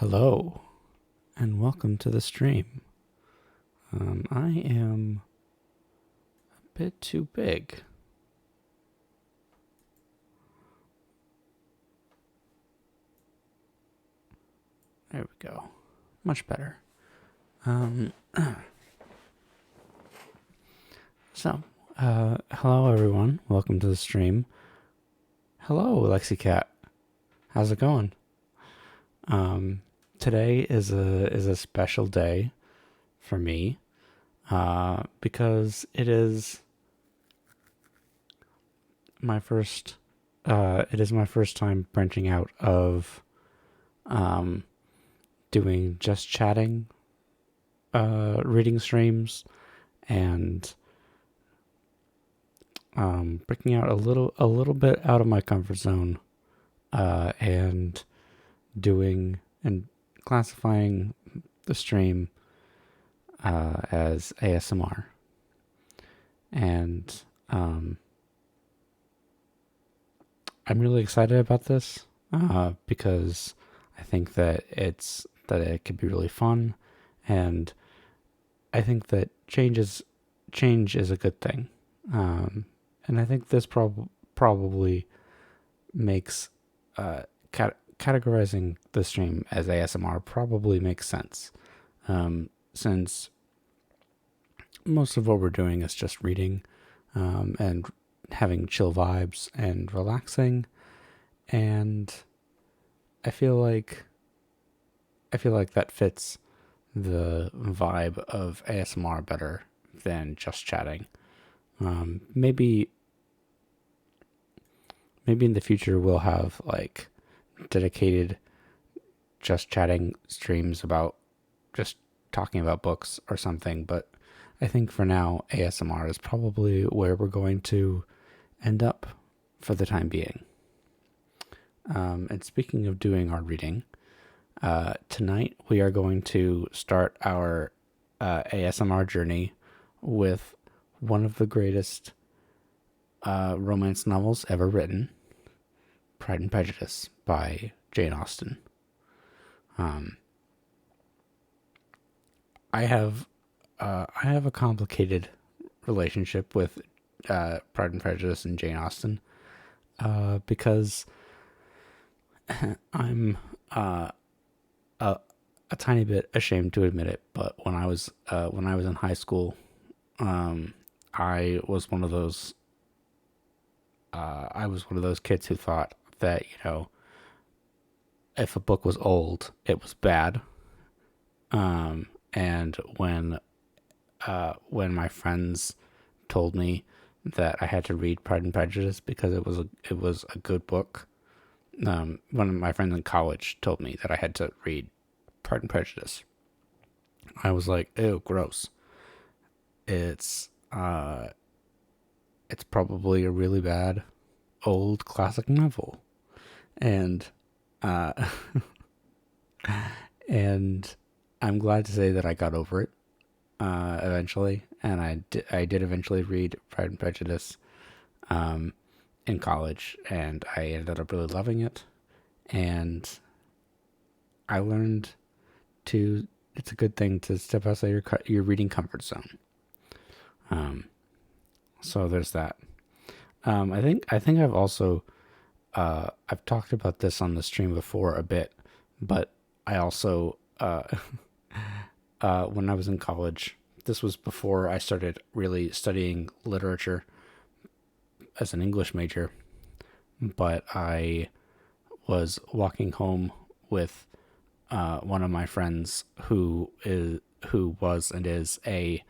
Hello, and welcome to the stream. I am a bit too big. There we go. Much better. Hello everyone. Welcome to the stream. Hello, LexiCat. How's it going? Today is a special day for me, because it is my first time branching out of doing just chatting reading streams and breaking out a little bit out of my comfort zone, and doing and classifying the stream as ASMR. And I'm really excited about this because I think that it could be really fun, and I think that change is a good thing. And I think this probably makes categorizing the stream as ASMR probably makes sense, since most of what we're doing is just reading and having chill vibes and relaxing, and I feel like that fits the vibe of ASMR better than just chatting. Maybe in the future we'll have like dedicated just chatting streams about just talking about books or something, but I think for now ASMR is probably where we're going to end up for the time being. And speaking of doing our reading, tonight we are going to start our ASMR journey with one of the greatest romance novels ever written, Pride and Prejudice by Jane Austen. I have a complicated relationship with Pride and Prejudice and Jane Austen, because I'm a tiny bit ashamed to admit it, but when I was in high school, I was one of those kids who thought that, if a book was old, it was bad. And when my friends told me that I had to read Pride and Prejudice because it was a good book, one of my friends in college told me that I had to read Pride and Prejudice, I was like, ew, gross. It's probably a really bad old classic novel, and uh, and I'm glad to say that I got over it eventually, and I did eventually read Pride and Prejudice in college, and I ended up really loving it, and I learned it's a good thing to step outside your reading comfort zone. So there's that. I think I've also I've talked about this on the stream before a bit, but I also when I was in college, this was before I started really studying literature as an English major, but I was walking home with one of my friends who was and is a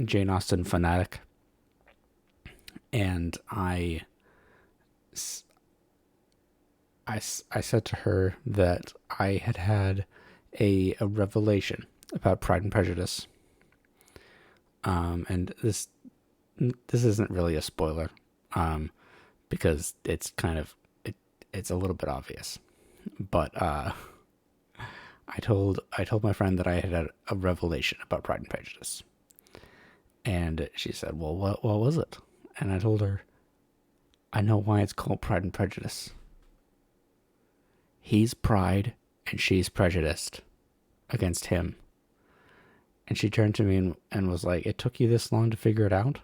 Jane Austen fanatic, and I said to her that I had a revelation about Pride and Prejudice, and this isn't really a spoiler, because it's it's a little bit obvious, but I told my friend that I had a revelation about Pride and Prejudice, and she said, "Well, what was it?" And I told her, "I know why it's called Pride and Prejudice. He's pride, and she's prejudiced against him. And she turned to me and was like, "It took you this long to figure it out?"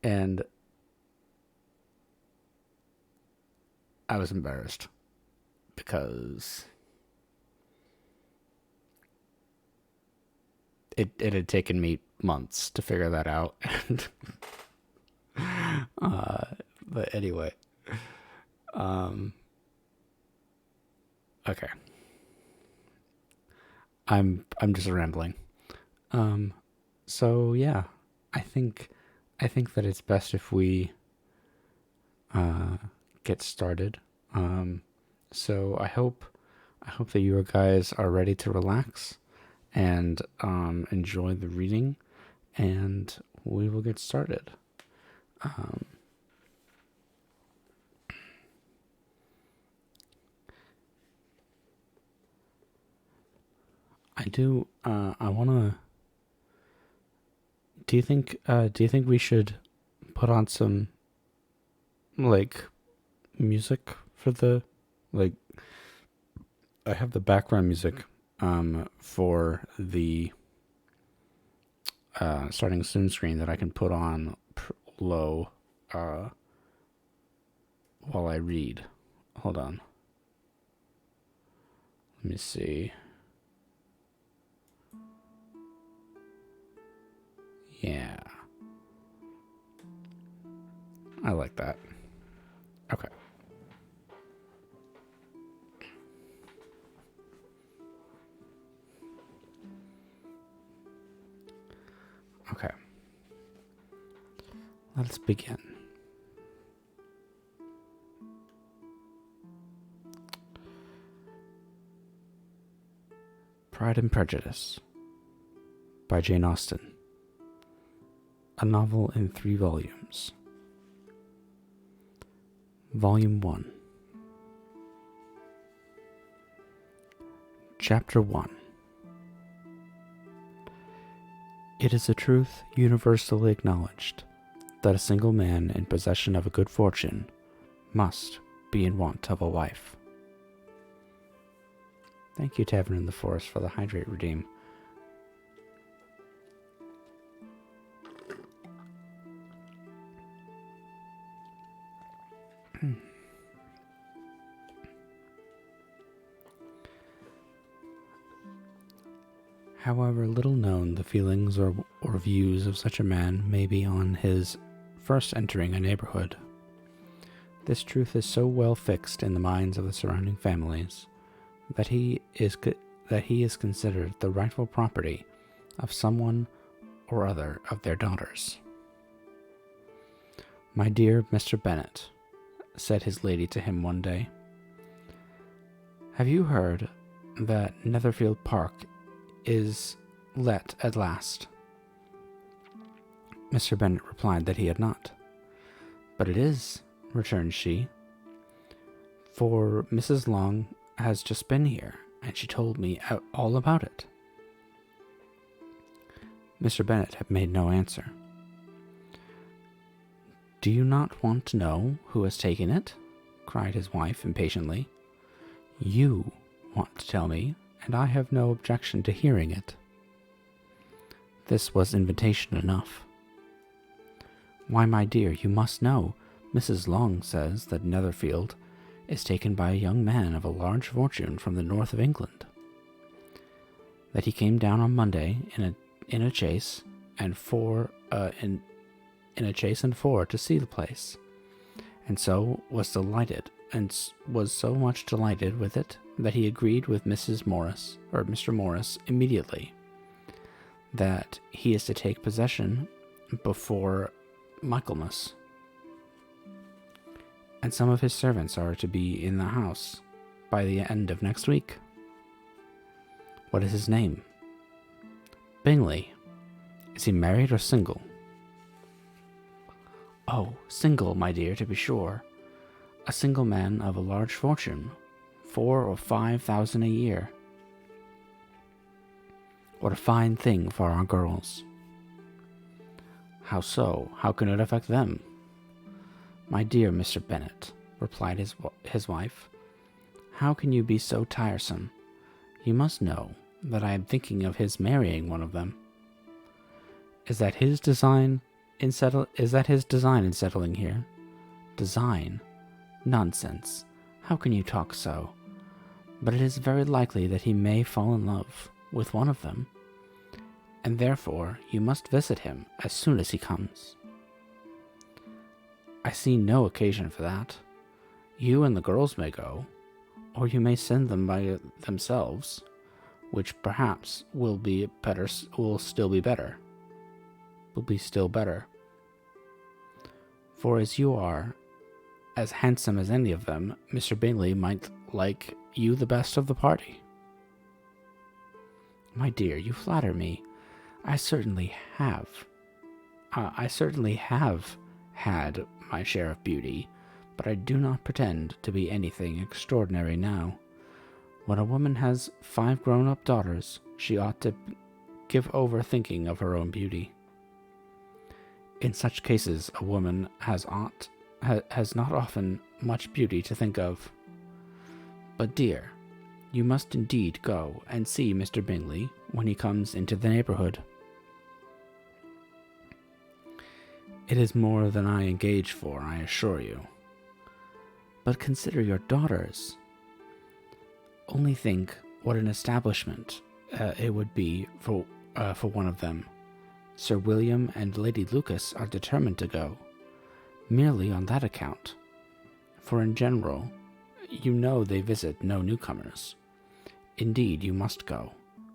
And I was embarrassed because it had taken me months to figure that out. But anyway, okay. I'm just rambling. So yeah, I think that it's best if we get started. So I hope that you guys are ready to relax and enjoy the reading, and we will get started. I do. I wanna. Do you think? Do you think we should put on some like music for the like? I have the background music for the starting soon screen that I can put on low while I read. Hold on. Let me see. Yeah. I like that. Okay. Okay. Let's begin. Pride and Prejudice by Jane Austen. A novel in 3 volumes. Volume 1. Chapter 1. It is a truth universally acknowledged that a single man in possession of a good fortune must be in want of a wife. Thank you, Tavern in the Forest, for the Hydrate Redeem. However little known the feelings or views of such a man may be on his first entering a neighborhood, this truth is so well fixed in the minds of the surrounding families that he is considered the rightful property of someone or other of their daughters. "My dear Mr. Bennet," said his lady to him one day, "have you heard that Netherfield Park is let at last?" Mr. Bennet replied that he had not. "But it is," returned she, "for Mrs. Long has just been here, and she told me all about it." Mr. Bennet had made no answer. "Do you not want to know who has taken it?" cried his wife impatiently. "You want to tell me, and I have no objection to hearing it." This was invitation enough. "Why, my dear, you must know. Mrs. Long says that Netherfield is taken by a young man of a large fortune from the north of England. That he came down on Monday in a chaise and four to see the place, and so was delighted, and was so much delighted with it that he agreed with Mr. Morris immediately that he is to take possession before Michaelmas, and some of his servants are to be in the house by the end of next week." "What is his name?" "Bingley. Is he married or single?" "Oh, single, my dear, to be sure. A single man of a large fortune, 4,000 or 5,000 a year. What a fine thing for our girls." "How so? How can it affect them?" "My dear Mr. Bennet," replied his wife, How can you be so tiresome? You must know that I am thinking of his marrying one of them. Is that his design in settling here? Design? Nonsense. How can you talk so? But it is very likely that he may fall in love with one of them, and therefore you must visit him as soon as he comes. I see no occasion for that. You and the girls may go, or you may send them by themselves, which perhaps will be still better. For as you are as handsome as any of them, Mr. Bingley might like you the best of the party. My dear, you flatter me. I certainly have had my share of beauty, but I do not pretend to be anything extraordinary now. When a woman has 5 grown-up daughters, she ought to give over thinking of her own beauty. In such cases, a woman has not often much beauty to think of. But dear, you must indeed go and see Mr. Bingley when he comes into the neighborhood. It is more than I engage for, I assure you. But consider your daughters. Only think what an establishment it would be for one of them. Sir William and Lady Lucas are determined to go, merely on that account. For in general, you know they visit no newcomers. Indeed, you must go,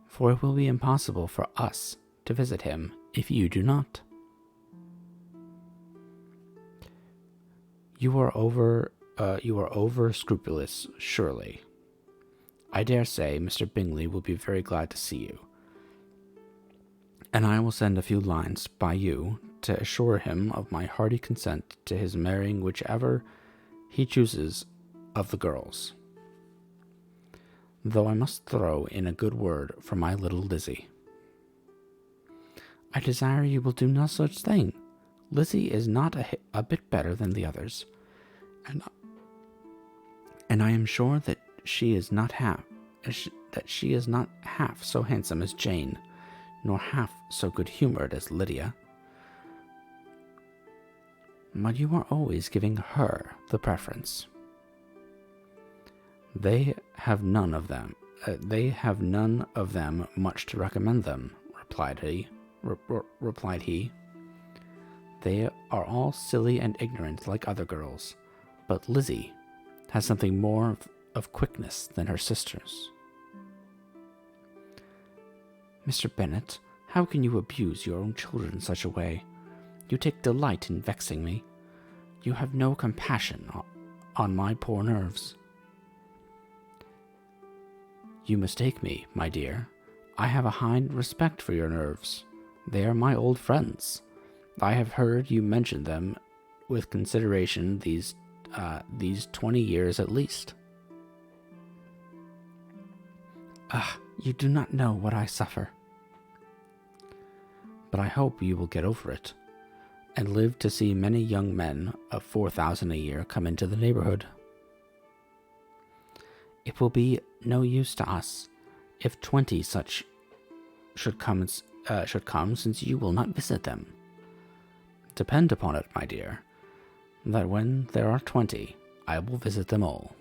for it will be impossible for us to visit him if you do not. You are over scrupulous, surely. I dare say Mr. Bingley will be very glad to see you, and I will send a few lines by you to assure him of my hearty consent to his marrying whichever he chooses of the girls. Though I must throw in a good word for my little Lizzie. I desire you will do no such thing. Lizzie is not a bit better than the others, and I am sure that she is not half so handsome as Jane, nor half so good-humored as Lydia. But you are always giving her the preference. They have none of them much to recommend them, replied he. They are all silly and ignorant like other girls, but Lizzie has something more of quickness than her sisters. Mr. Bennet, how can you abuse your own children in such a way? You take delight in vexing me. You have no compassion on my poor nerves. You mistake me, my dear. I have a high respect for your nerves. They are my old friends. I have heard you mention them with consideration these 20 years at least. You do not know what I suffer. But I hope you will get over it, and live to see many young men of 4,000 a year come into the neighborhood. It will be no use to us if 20 such should come, since you will not visit them. Depend upon it, my dear, that when there are 20, I will visit them all.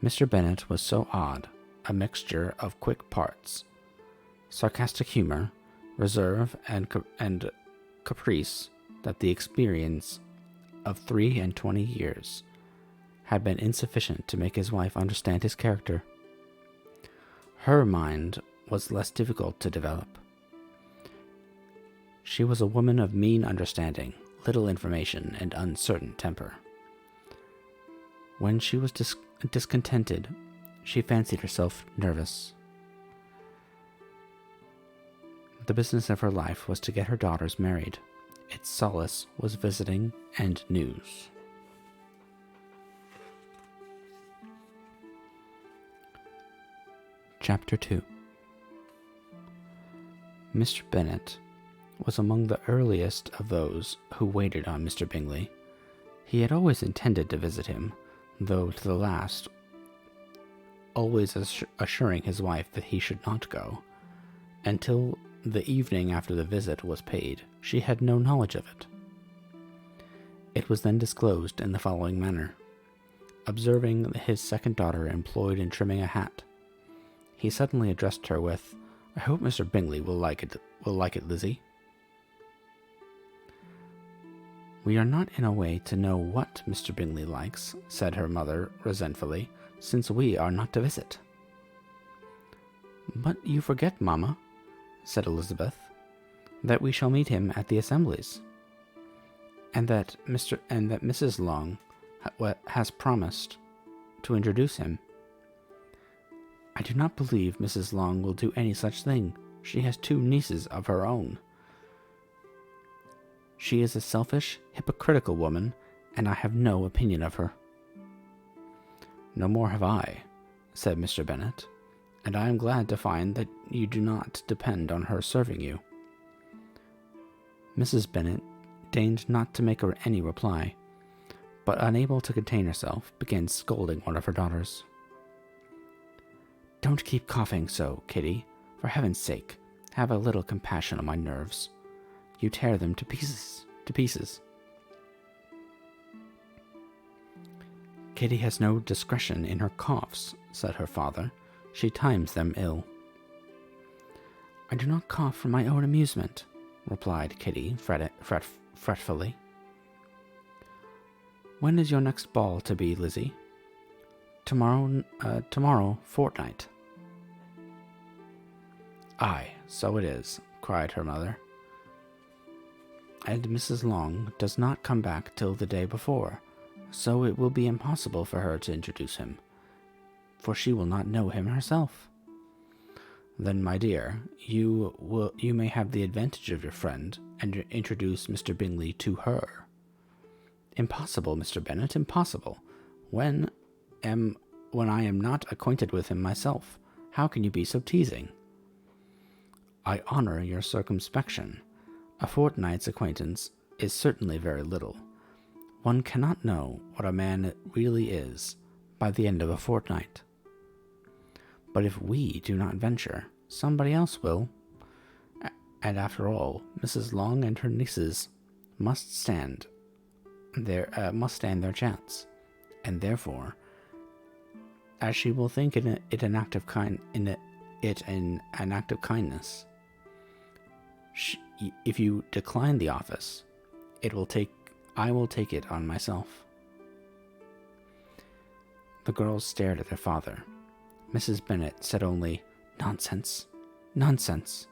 Mr. Bennet was so odd, a mixture of quick parts, sarcastic humor, reserve, and caprice, that the experience of 23 years had been insufficient to make his wife understand his character. Her mind was less difficult to develop. She was a woman of mean understanding, little information, and uncertain temper. When she was discontented, she fancied herself nervous. The business of her life was to get her daughters married. Its solace was visiting and news. Chapter 2. Mr. Bennet was among the earliest of those who waited on Mr. Bingley. He had always intended to visit him, though to the last always assuring his wife that he should not go. Until the evening after the visit was paid, she had no knowledge of it. It was then disclosed in the following manner. Observing his second daughter employed in trimming a hat, he suddenly addressed her with, "I hope Mr. Bingley will like it, Lizzie." "We are not in a way to know what Mr. Bingley likes," said her mother resentfully, "since we are not to visit." "But you forget, mamma," said Elizabeth, "that we shall meet him at the assemblies, and that Mrs. Long has promised to introduce him." "I do not believe Mrs. Long will do any such thing. She has 2 nieces of her own. She is a selfish, hypocritical woman, and I have no opinion of her." "No more have I," said Mr. Bennet, "and I am glad to find that you do not depend on her serving you." Mrs. Bennet deigned not to make her any reply, but unable to contain herself, began scolding one of her daughters. "Don't keep coughing so, Kitty. For heaven's sake, have a little compassion on my nerves. You tear them to pieces. "Kitty has no discretion in her coughs," said her father. "She times them ill." "I do not cough for my own amusement," replied Kitty fretfully. "When is your next ball to be, Lizzie?" Tomorrow fortnight." "Aye, so it is," cried her mother. "And Mrs. Long does not come back till the day before, so it will be impossible for her to introduce him, for she will not know him herself." "Then, my dear, you may have the advantage of your friend, and introduce Mr. Bingley to her." "Impossible, Mr. Bennet, impossible. When I am not acquainted with him myself. How can you be so teasing?" "I honor your circumspection. A fortnight's acquaintance is certainly very little. One cannot know what a man really is by the end of a fortnight. But if we do not venture, somebody else will. And after all, Mrs. Long and her nieces must stand their chance, and therefore, as she will think it an act of kindness, if you decline the office, I will take it on myself." The girls stared at their father. Mrs. Bennet said only, "Nonsense, nonsense."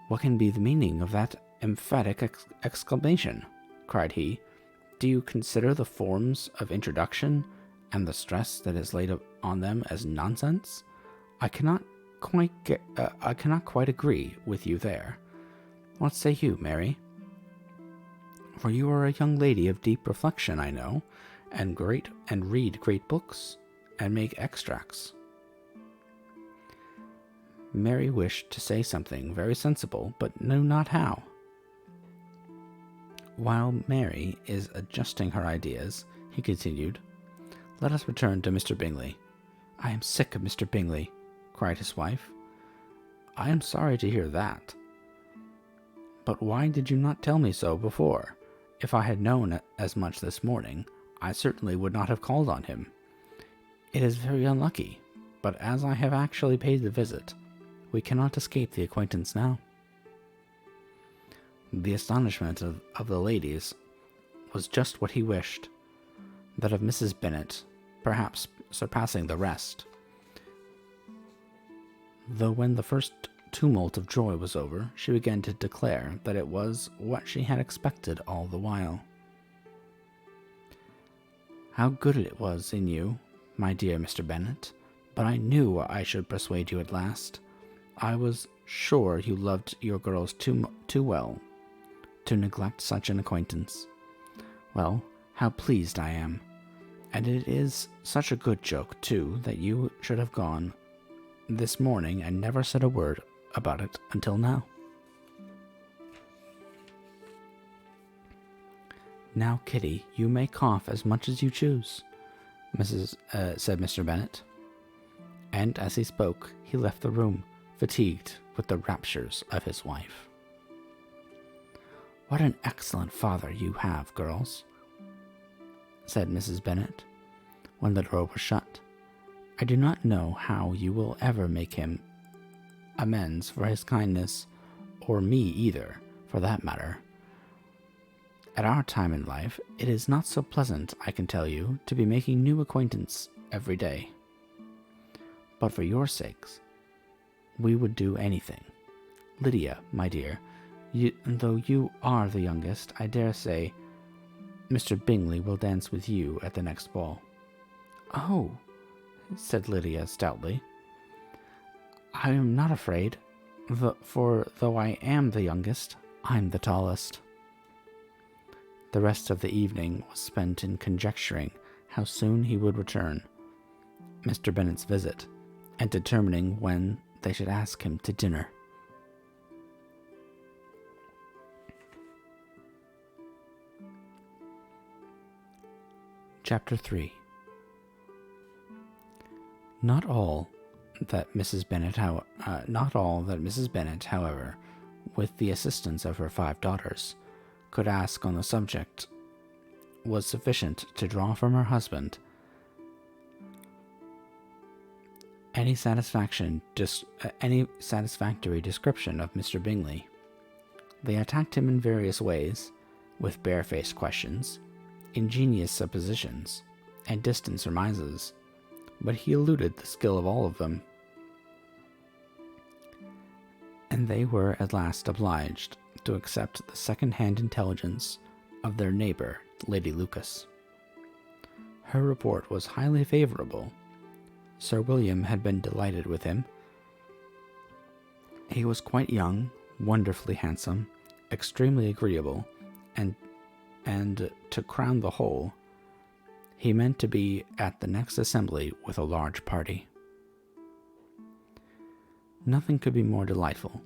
"What can be the meaning of that emphatic exclamation?" cried he. "Do you consider the forms of introduction and the stress that is laid on them as nonsense? I cannot quite agree with you there. What say you, Mary? For you are a young lady of deep reflection, I know, and read great books, and make extracts." Mary wished to say something very sensible, but knew not how. While Mary is adjusting her ideas, he continued, "Let us return to Mr. Bingley." "I am sick of Mr. Bingley," cried his wife. "I am sorry to hear that. But why did you not tell me so before? If I had known as much this morning, I certainly would not have called on him. It is very unlucky, but as I have actually paid the visit, we cannot escape the acquaintance now." The astonishment of the ladies was just what he wished, that of Mrs. Bennet perhaps surpassing the rest. Though when the first tumult of joy was over, she began to declare that it was what she had expected all the while. "How good it was in you, my dear Mr. Bennet, but I knew I should persuade you at last. I was sure you loved your girls too well to neglect such an acquaintance. Well, how pleased I am. And it is such a good joke, too, that you should have gone this morning and never said a word about it until now." "Now, Kitty, you may cough as much as you choose. said Mr. Bennet. And as he spoke, he left the room, fatigued with the raptures of his wife. "What an excellent father you have, girls," said Mrs. Bennet, when the door was shut. "I do not know how you will ever make him amends for his kindness, or me either, for that matter. At our time in life, it is not so pleasant, I can tell you, to be making new acquaintance every day. But for your sakes, we would do anything. Lydia, my dear, though you are the youngest, I dare say Mr. Bingley will dance with you at the next ball." "Oh," said Lydia stoutly, "I am not afraid, for though I am the youngest, I'm the tallest." The rest of the evening was spent in conjecturing how soon he would return Mr. Bennet's visit, and determining when they should ask him to dinner. Chapter 3. Not all that Mrs. Bennet, however, with the assistance of her 5 daughters, could ask on the subject, was sufficient to draw from her husband any satisfactory description of Mr. Bingley. They attacked him in various ways, with barefaced questions, ingenious suppositions, and distant surmises, but he eluded the skill of all of them, and they were at last obliged to accept the second-hand intelligence of their neighbor, Lady Lucas. Her report was highly favorable. Sir William had been delighted with him. He was quite young, wonderfully handsome, extremely agreeable, and to crown the whole, he meant to be at the next assembly with a large party. Nothing could be more delightful.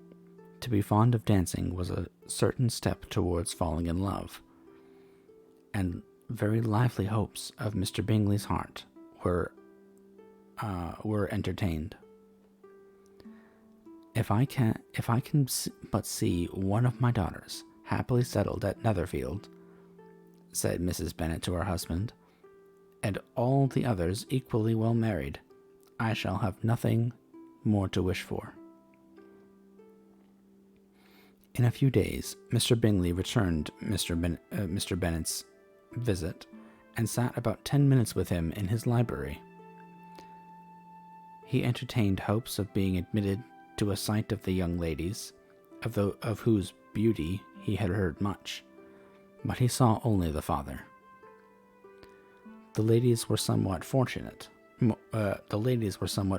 To be fond of dancing was a certain step towards falling in love, and very lively hopes of Mr. Bingley's heart were entertained. If I can but see one of my daughters happily settled at Netherfield," said Mrs. Bennet to her husband, "and all the others equally well married, I shall have nothing more to wish for." In a few days, Mr. Bingley returned Mr. Bennet's visit, and sat about 10 minutes with him in his library. He entertained hopes of being admitted to a sight of the young ladies, of whose beauty he had heard much, but he saw only the father. The ladies were somewhat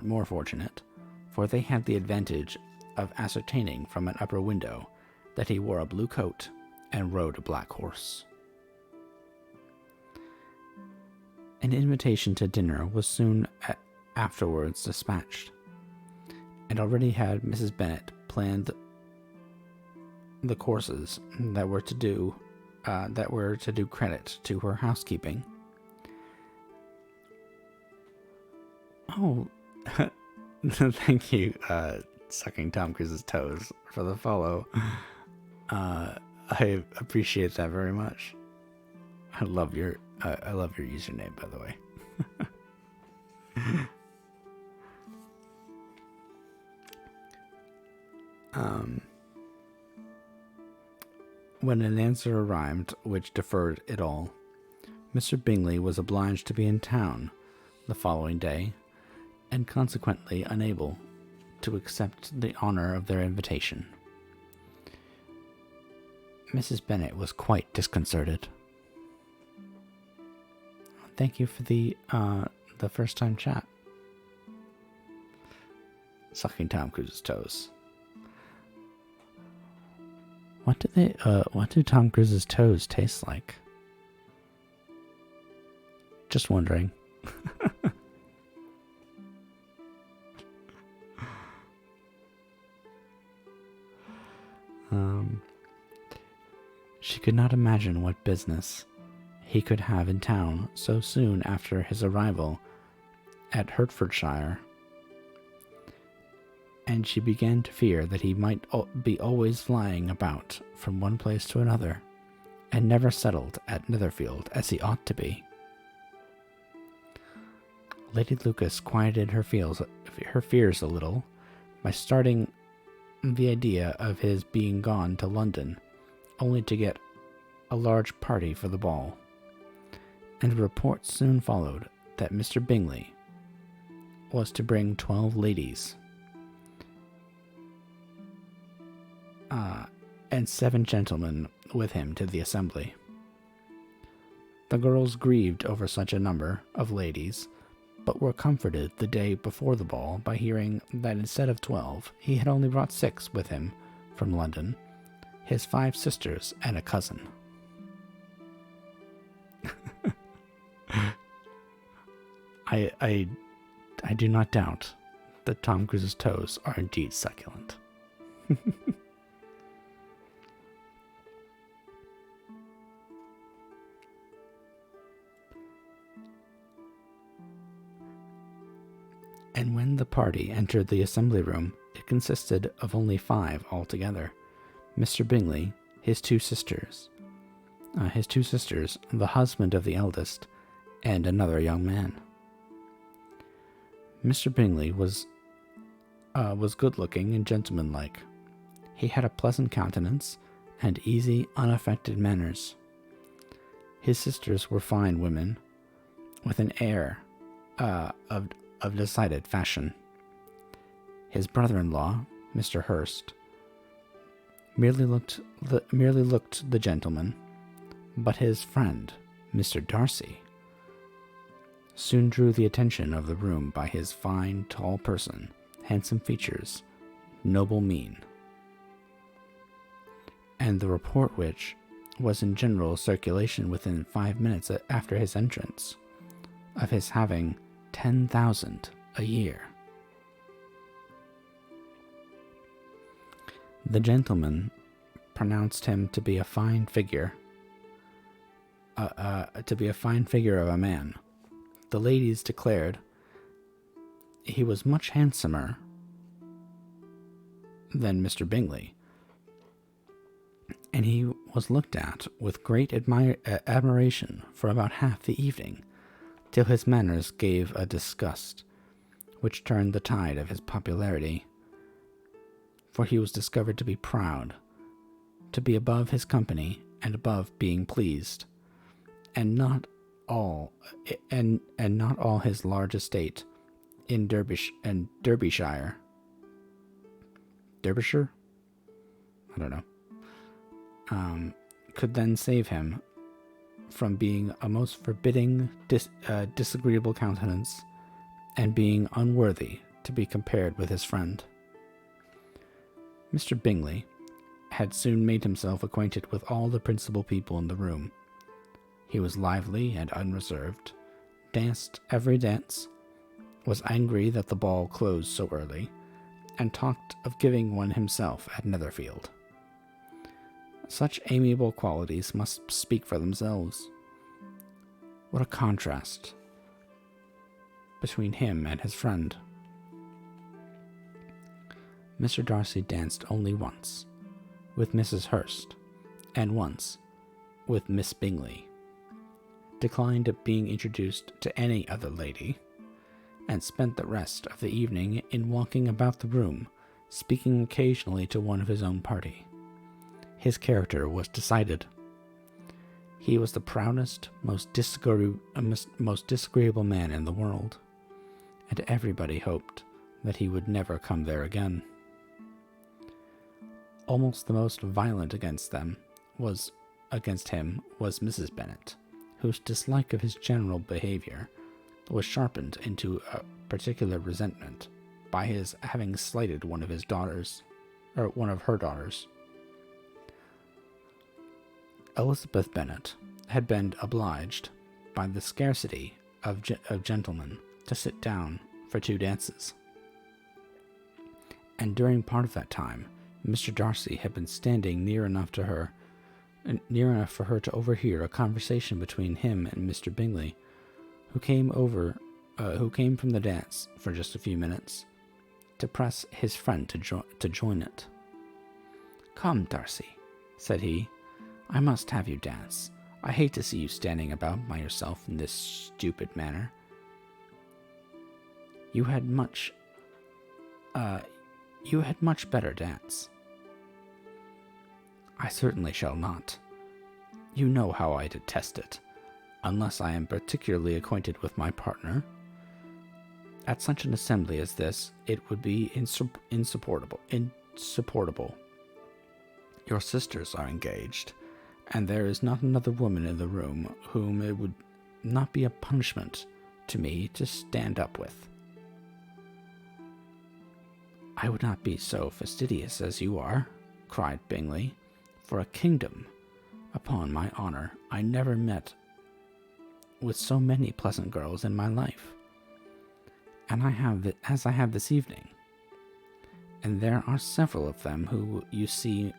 more fortunate, for they had the advantage of ascertaining from an upper window that he wore a blue coat and rode a black horse. An invitation to dinner was soon afterwards dispatched, and already had Mrs. Bennet planned the courses that were to do credit to her housekeeping. Oh, thank you, Sucking Tom Cruise's Toes, for the follow. I appreciate that very much. I love your username, by the way. When an answer arrived which deferred it all, Mr. Bingley was obliged to be in town the following day, and consequently unable to accept the honor of their invitation. Mrs. Bennet was quite disconcerted. Thank you for the first time chat. Sucking Tom Cruise's Toes. What do Tom Cruise's toes taste like? Just wondering. She could not imagine what business he he could have in town so soon after his arrival at Hertfordshire, and she began to fear that he might be always flying about from one place to another, and never settled at Netherfield as he ought to be. Lady Lucas quieted her fears a little by starting the idea of his being gone to London, only to get a large party for the ball, and a report soon followed that Mr. Bingley was to bring 12 ladies and 7 gentlemen with him to the assembly. The girls grieved over such a number of ladies, but were comforted the day before the ball by hearing that instead of 12, he had only brought 6 with him from London, his 5 sisters and a cousin. I do not doubt that Tom Cruise's toes are indeed succulent. And when the party entered the assembly room, it consisted of only 5 altogether. Mr. Bingley, his two sisters, the husband of the eldest, and another young man. Mr. Bingley was good-looking and gentlemanlike. He had a pleasant countenance and easy, unaffected manners. His sisters were fine women, with an air of decided fashion. His brother-in-law, Mr. Hurst, merely looked the gentleman, but his friend, Mr. Darcy, soon drew the attention of the room by his fine, tall person, handsome features, noble mien, and the report which was in general circulation within 5 minutes after his entrance, of his having 10,000 a year. The gentleman pronounced him to be a fine figure, of a man. The ladies declared he was much handsomer than Mr. Bingley, and he was looked at with great admiration for about half the evening, till his manners gave a disgust, which turned the tide of his popularity, for he was discovered to be proud, to be above his company, and above being pleased, and not all his large estate in Derbyshire. Derbyshire? I don't know. Could then save him from being a most forbidding, disagreeable countenance, and being unworthy to be compared with his friend. Mr. Bingley had soon made himself acquainted with all the principal people in the room. He was lively and unreserved, danced every dance, was angry that the ball closed so early, and talked of giving one himself at Netherfield. Such amiable qualities must speak for themselves. What a contrast between him and his friend. Mr. Darcy danced only once with Mrs. Hurst, and once with Miss Bingley, declined being introduced to any other lady, and spent the rest of the evening in walking about the room, speaking occasionally to one of his own party. His character was decided. He was the proudest, most disagreeable man in the world, and everybody hoped that he would never come there again. Almost the most violent against him was Mrs. Bennet, whose dislike of his general behavior was sharpened into a particular resentment by his having slighted one of her daughters. Elizabeth Bennet had been obliged, by the scarcity of gentlemen, to sit down for 2 dances, and during part of that time Mr. Darcy had been standing near enough to her near enough for her to overhear a conversation between him and Mr. Bingley, who came from the dance for just a few minutes, to press his friend to join it. "Come, Darcy," said he, "I must have you dance. I hate to see you standing about by yourself in this stupid manner. You had much better dance." "I certainly shall not. You know how I detest it, unless I am particularly acquainted with my partner. At such an assembly as this, it would be insupportable. Your sisters are engaged, and there is not another woman in the room whom it would not be a punishment to me to stand up with." "I would not be so fastidious as you are," cried Bingley. "For a kingdom, upon my honor, I never met with so many pleasant girls in my life, and as I have this evening. And there are several of them who you see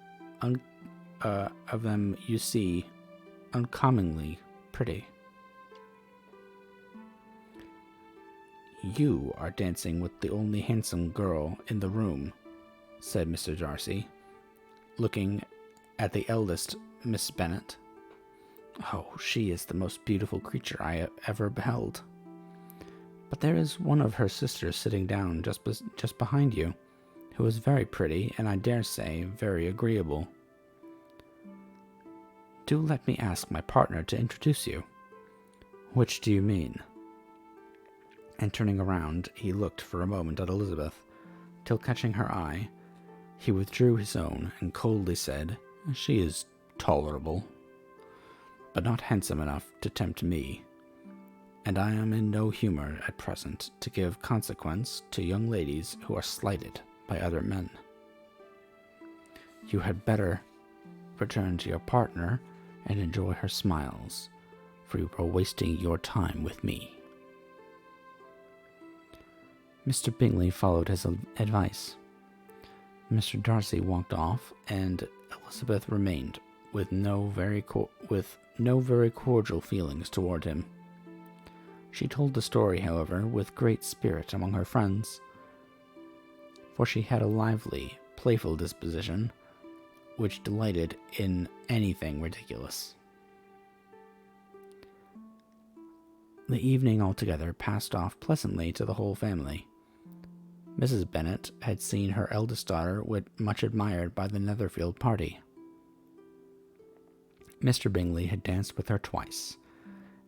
uncommonly pretty." "You are dancing with the only handsome girl in the room," said Mr. Darcy, looking at the eldest Miss Bennet. "Oh, she is the most beautiful creature I have ever beheld. But there is one of her sisters sitting down just behind you, who is very pretty, and I dare say very agreeable. Do let me ask my partner to introduce you." "Which do you mean?" And turning around, he looked for a moment at Elizabeth, till catching her eye, he withdrew his own, and coldly said, "She is tolerable, but not handsome enough to tempt me, and I am in no humor at present to give consequence to young ladies who are slighted by other men. You had better return to your partner and enjoy her smiles, for you are wasting your time with me." Mr. Bingley followed his advice. Mr. Darcy walked off, and Elizabeth remained with no very cordial feelings toward him. She told the story, however, with great spirit among her friends, for she had a lively, playful disposition, which delighted in anything ridiculous. The evening altogether passed off pleasantly to the whole family. Mrs. Bennet had seen her eldest daughter much admired by the Netherfield party. Mr. Bingley had danced with her twice,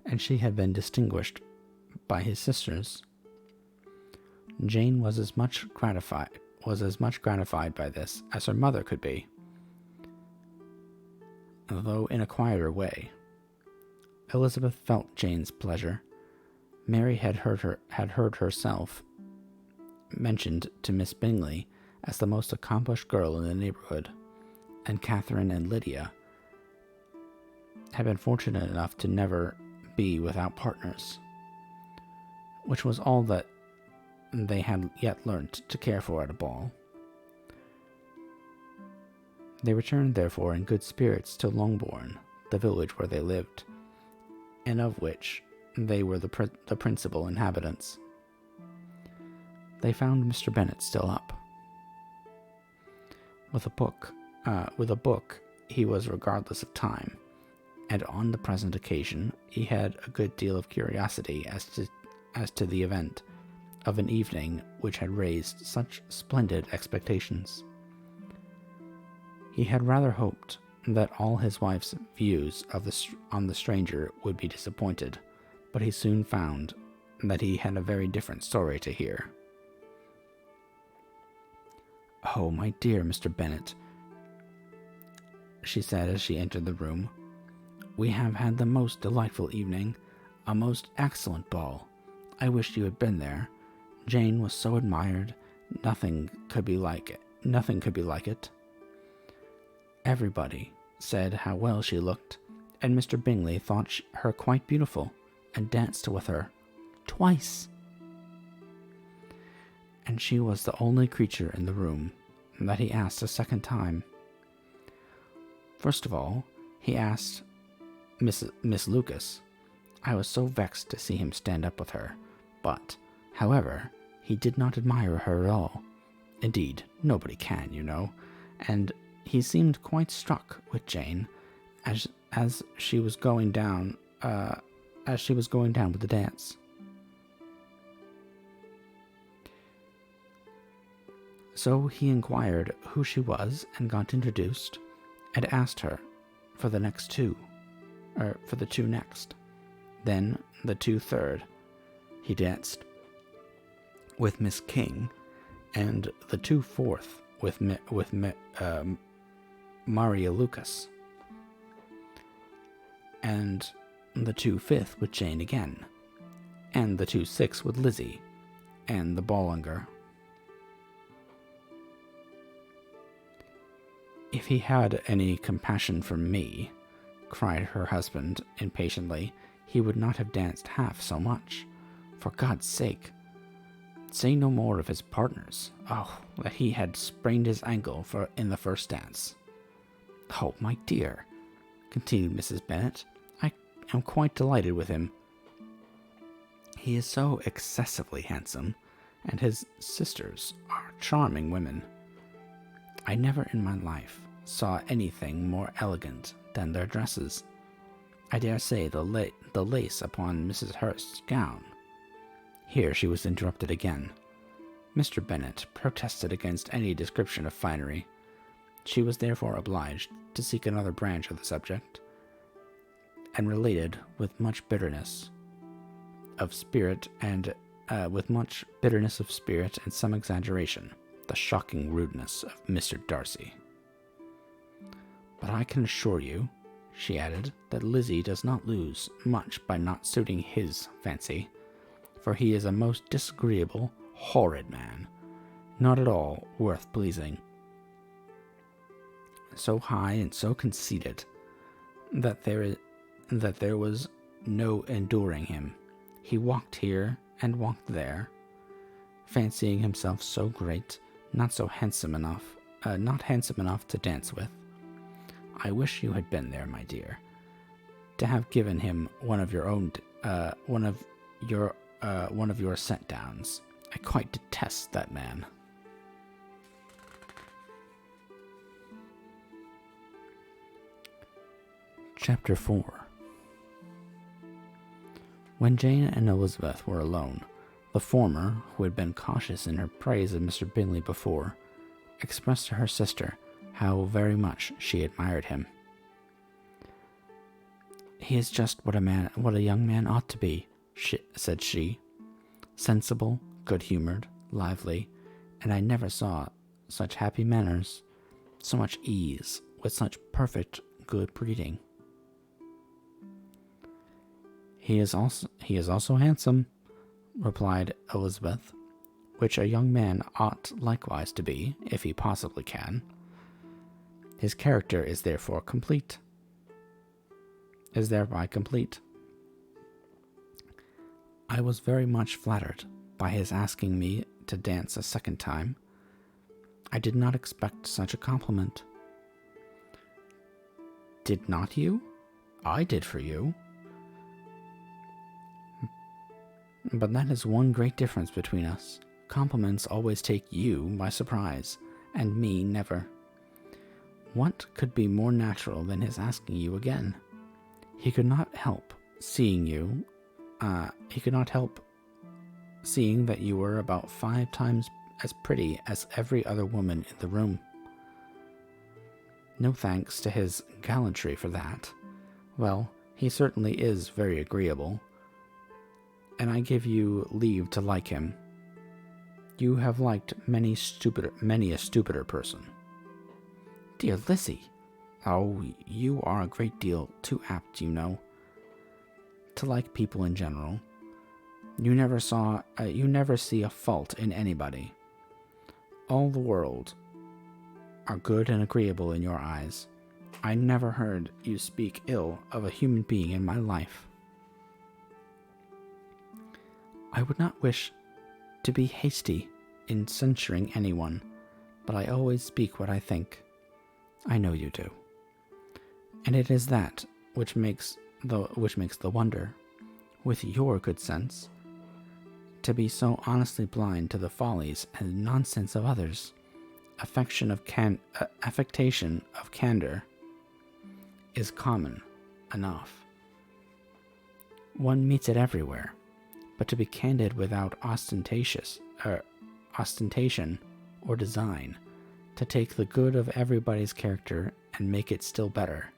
and she had been distinguished by his sisters. Jane was as much gratified by this as her mother could be, though in a quieter way. Elizabeth felt Jane's pleasure. Mary had heard herself mentioned to Miss Bingley as the most accomplished girl in the neighborhood, and Catherine and Lydia had been fortunate enough to never be without partners, which was all that they had yet learnt to care for at a ball. They returned, therefore, in good spirits to Longbourn, the village where they lived, and of which they were the principal inhabitants. They found Mr. Bennet still up. With a book, he was regardless of time, and on the present occasion he had a good deal of curiosity as to the event of an evening which had raised such splendid expectations. He had rather hoped that all his wife's views on the stranger would be disappointed, but he soon found that he had a very different story to hear. "Oh, my dear Mr. Bennet," she said as she entered the room, "we have had the most delightful evening, a most excellent ball. I wish you had been there. Jane was so admired, nothing could be like it. Everybody said how well she looked, and Mr. Bingley thought her quite beautiful, and danced with her twice. And she was the only creature in the room that he asked a second time. First of all, he asked Miss Lucas. I was so vexed to see him stand up with her, but, however, he did not admire her at all. Indeed, nobody can, you know, and he seemed quite struck with Jane as she was going down with the dance. So he inquired who she was and got introduced, and asked her for the two next. Then the two third. He danced with Miss King, and the two fourth with Maria Lucas, and the two fifth with Jane again, and the two sixth with Lizzie, and the Bollinger. If he had any compassion for me, cried her husband impatiently, he would not have danced half so much. For God's sake, say no more of his partners. Oh, that he had sprained his ankle in the first dance. Oh, my dear, continued Mrs. Bennet, I am quite delighted with him. He is so excessively handsome, and his sisters are charming women. I never in my life saw anything more elegant than their dresses. I dare say the lace upon Mrs. Hurst's gown. Here she was interrupted again. Mr. Bennet protested against any description of finery. She was therefore obliged to seek another branch of the subject, and related with much bitterness of spirit and some exaggeration the shocking rudeness of Mr. Darcy. But I can assure you, she added, that Lizzie does not lose much by not suiting his fancy, for he is a most disagreeable, horrid man, not at all worth pleasing. So high and so conceited that there was no enduring him. He walked here and walked there, fancying himself so great, not handsome enough to dance with. I wish you had been there, my dear, to have given him one of your set downs. I quite detest that man. Chapter 4. When Jane and Elizabeth were alone, the former, who had been cautious in her praise of Mr. Bingley before, expressed to her sister how very much she admired him. He is just what a young man ought to be, said she, sensible, good-humored, lively, and I never saw such happy manners, so much ease, with such perfect good breeding. He is also handsome, replied Elizabeth, which a young man ought likewise to be, if he possibly can. His character is thereby complete. I was very much flattered by his asking me to dance a second time. I did not expect such a compliment. Did not you? I did for you. But that is one great difference between us. Compliments always take you by surprise, and me never. What could be more natural than his asking you again? He could not help seeing that you were about 5 times as pretty as every other woman in the room. No thanks to his gallantry for that. Well, he certainly is very agreeable, and I give you leave to like him. You have liked many a stupider person. Dear Lizzie, oh, you are a great deal too apt, you know, to like people in general. You never see a fault in anybody. All the world are good and agreeable in your eyes. I never heard you speak ill of a human being in my life. I would not wish to be hasty in censuring anyone, but I always speak what I think. I know you do. And it is that which makes the wonder, with your good sense, to be so honestly blind to the follies and nonsense of others. Affectation of candor is common enough. One meets it everywhere, but to be candid without ostentation or design, to take the good of everybody's character and make it still better,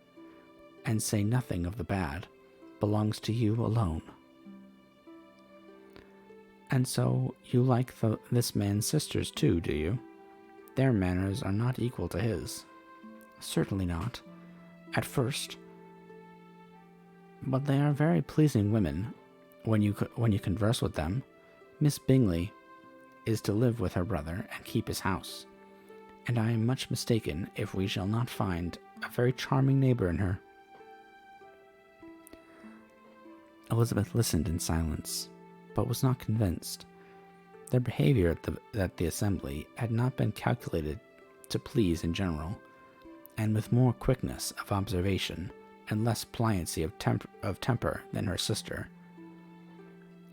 and say nothing of the bad, belongs to you alone. And so you like this man's sisters too, do you? Their manners are not equal to his. Certainly not, at first. But they are very pleasing women when you converse with them. Miss Bingley is to live with her brother and keep his house, and I am much mistaken if we shall not find a very charming neighbor in her. Elizabeth listened in silence, but was not convinced. Their behavior at the assembly had not been calculated to please in general, and with more quickness of observation and less pliancy of temper than her sister,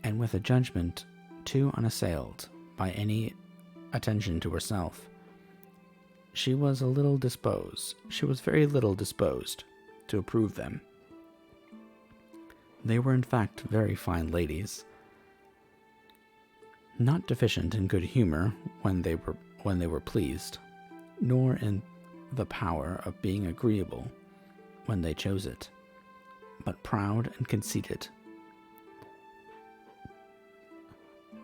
and with a judgment too unassailed by any attention to herself, she was very little disposed to approve them. They were in fact very fine ladies, not deficient in good humor when they were pleased, nor in the power of being agreeable when they chose it, but proud and conceited.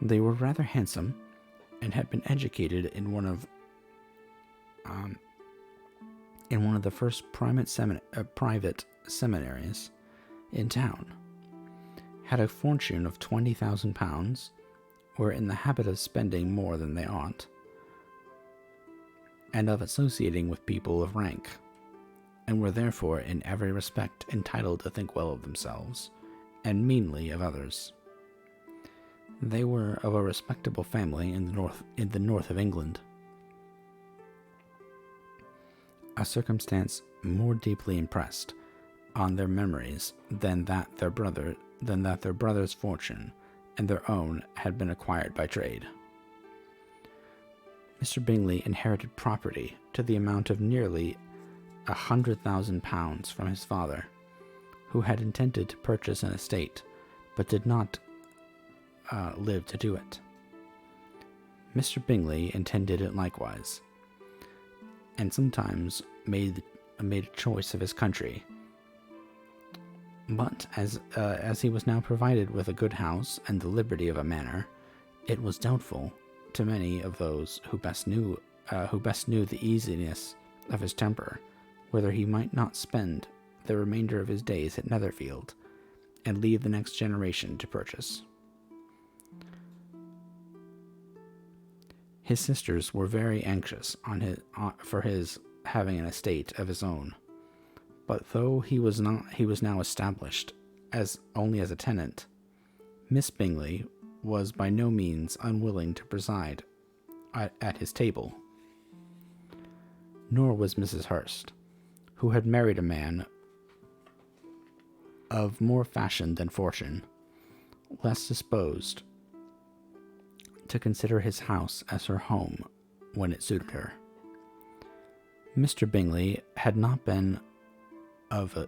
They were rather handsome, and had been educated in one of the first private seminaries in town, had a fortune of £20,000, were in the habit of spending more than they ought, and of associating with people of rank, and were therefore in every respect entitled to think well of themselves, and meanly of others. They were of a respectable family in the north of England, a circumstance more deeply impressed on their memories than that their brother's fortune and their own had been acquired by trade. Mr. Bingley inherited property to the amount of nearly £100,000 from his father, who had intended to purchase an estate, but did not live to do it. Mr. Bingley intended it likewise, and sometimes made a choice of his country. But as he was now provided with a good house and the liberty of a manor, it was doubtful to many of those who best knew the easiness of his temper, whether he might not spend the remainder of his days at Netherfield, and leave the next generation to purchase. His sisters were very anxious for his having an estate of his own, but though he was now established only as a tenant, Miss Bingley was by no means unwilling to preside at his table. Nor was Mrs. Hurst, who had married a man of more fashion than fortune, less disposed to consider his house as her home when it suited her. Mr. Bingley had not been of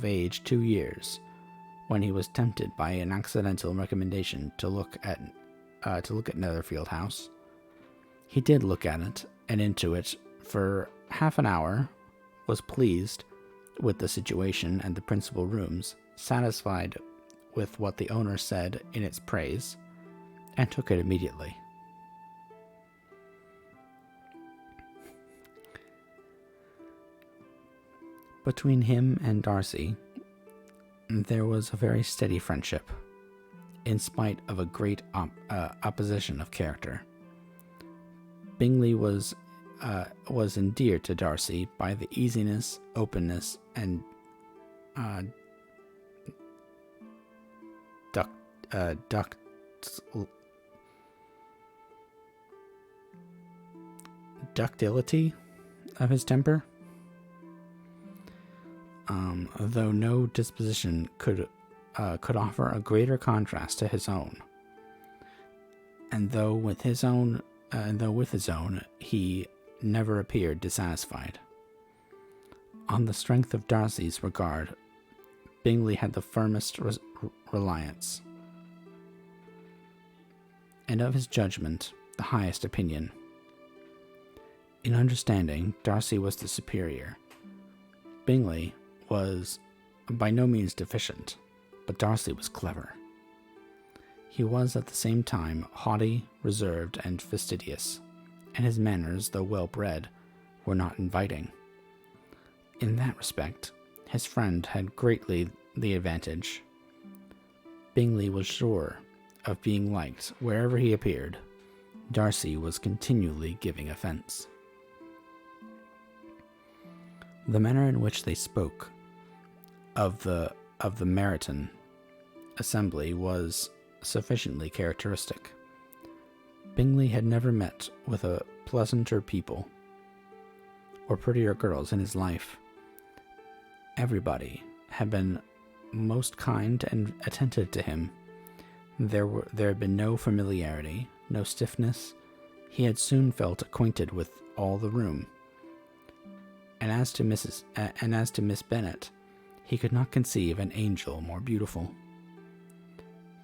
age 2 years when he was tempted by an accidental recommendation to look at Netherfield House. He did look at it and into it for half an hour, was pleased with the situation and the principal rooms, satisfied with what the owner said in its praise, and took it immediately. Between him and Darcy, there was a very steady friendship, in spite of a great opposition of character. Bingley was endeared to Darcy by the easiness, openness, and ductility of his temper. though no disposition could offer a greater contrast to his own, and though with his own, he never appeared dissatisfied. On the strength of Darcy's regard, Bingley had the firmest reliance, and of his judgment the highest opinion. In understanding, Darcy was the superior. Bingley was by no means deficient, but Darcy was clever. He was at the same time haughty, reserved, and fastidious, and his manners, though well-bred, were not inviting. In that respect, his friend had greatly the advantage. Bingley was sure of being liked wherever he appeared. Darcy was continually giving offence. The manner in which they spoke of the Meryton assembly was sufficiently characteristic. Bingley had never met with a pleasanter people or prettier girls in his life. Everybody had been most kind and attentive to him. There had been no familiarity, no stiffness. He had soon felt acquainted with all the room. And as to Miss Bennet, he could not conceive an angel more beautiful.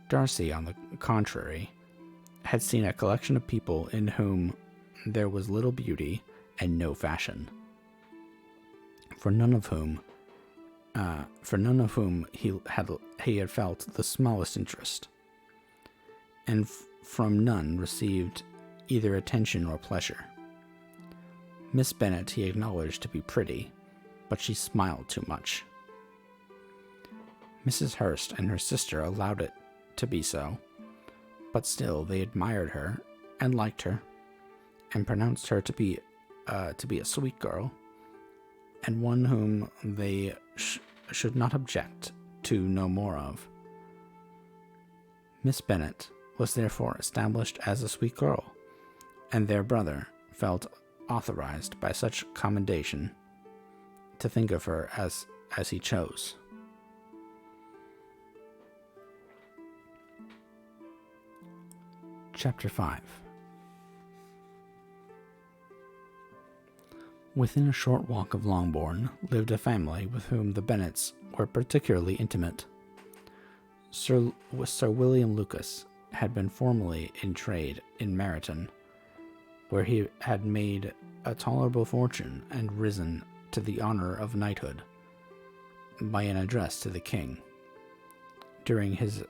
Darcy, on the contrary, had seen a collection of people in whom there was little beauty and no fashion, for none of whom he had felt the smallest interest, and from none received either attention or pleasure. Miss Bennet he acknowledged to be pretty, but she smiled too much. Mrs. Hurst and her sister allowed it to be so, but still they admired her and liked her, and pronounced her to be a sweet girl, and one whom they should not object to know more of. Miss Bennet was therefore established as a sweet girl, and their brother felt authorized by such commendation to think of her as he chose. Chapter 5. Within a short walk of Longbourn lived a family with whom the Bennets were particularly intimate. Sir William Lucas had been formerly in trade in Meryton, where he had made a tolerable fortune and risen to the honor of knighthood by an address to the king during his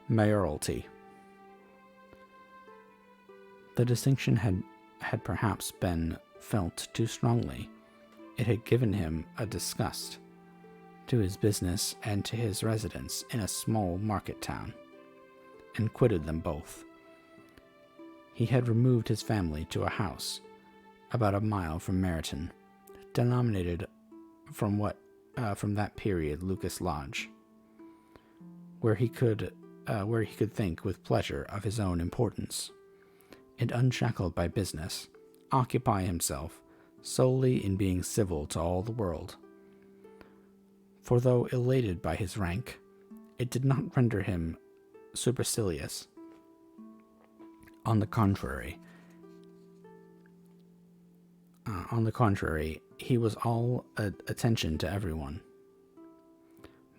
mayoralty. The distinction had perhaps been felt too strongly. It had given him a disgust to his business and to his residence in a small market town, and quitted them both. He had removed his family to a house about a mile from Meryton, denominated from that period Lucas Lodge, where he could think with pleasure of his own importance, and unshackled by business, occupy himself solely in being civil to all the world. For though elated by his rank, it did not render him supercilious. On the contrary, he was all attention to everyone.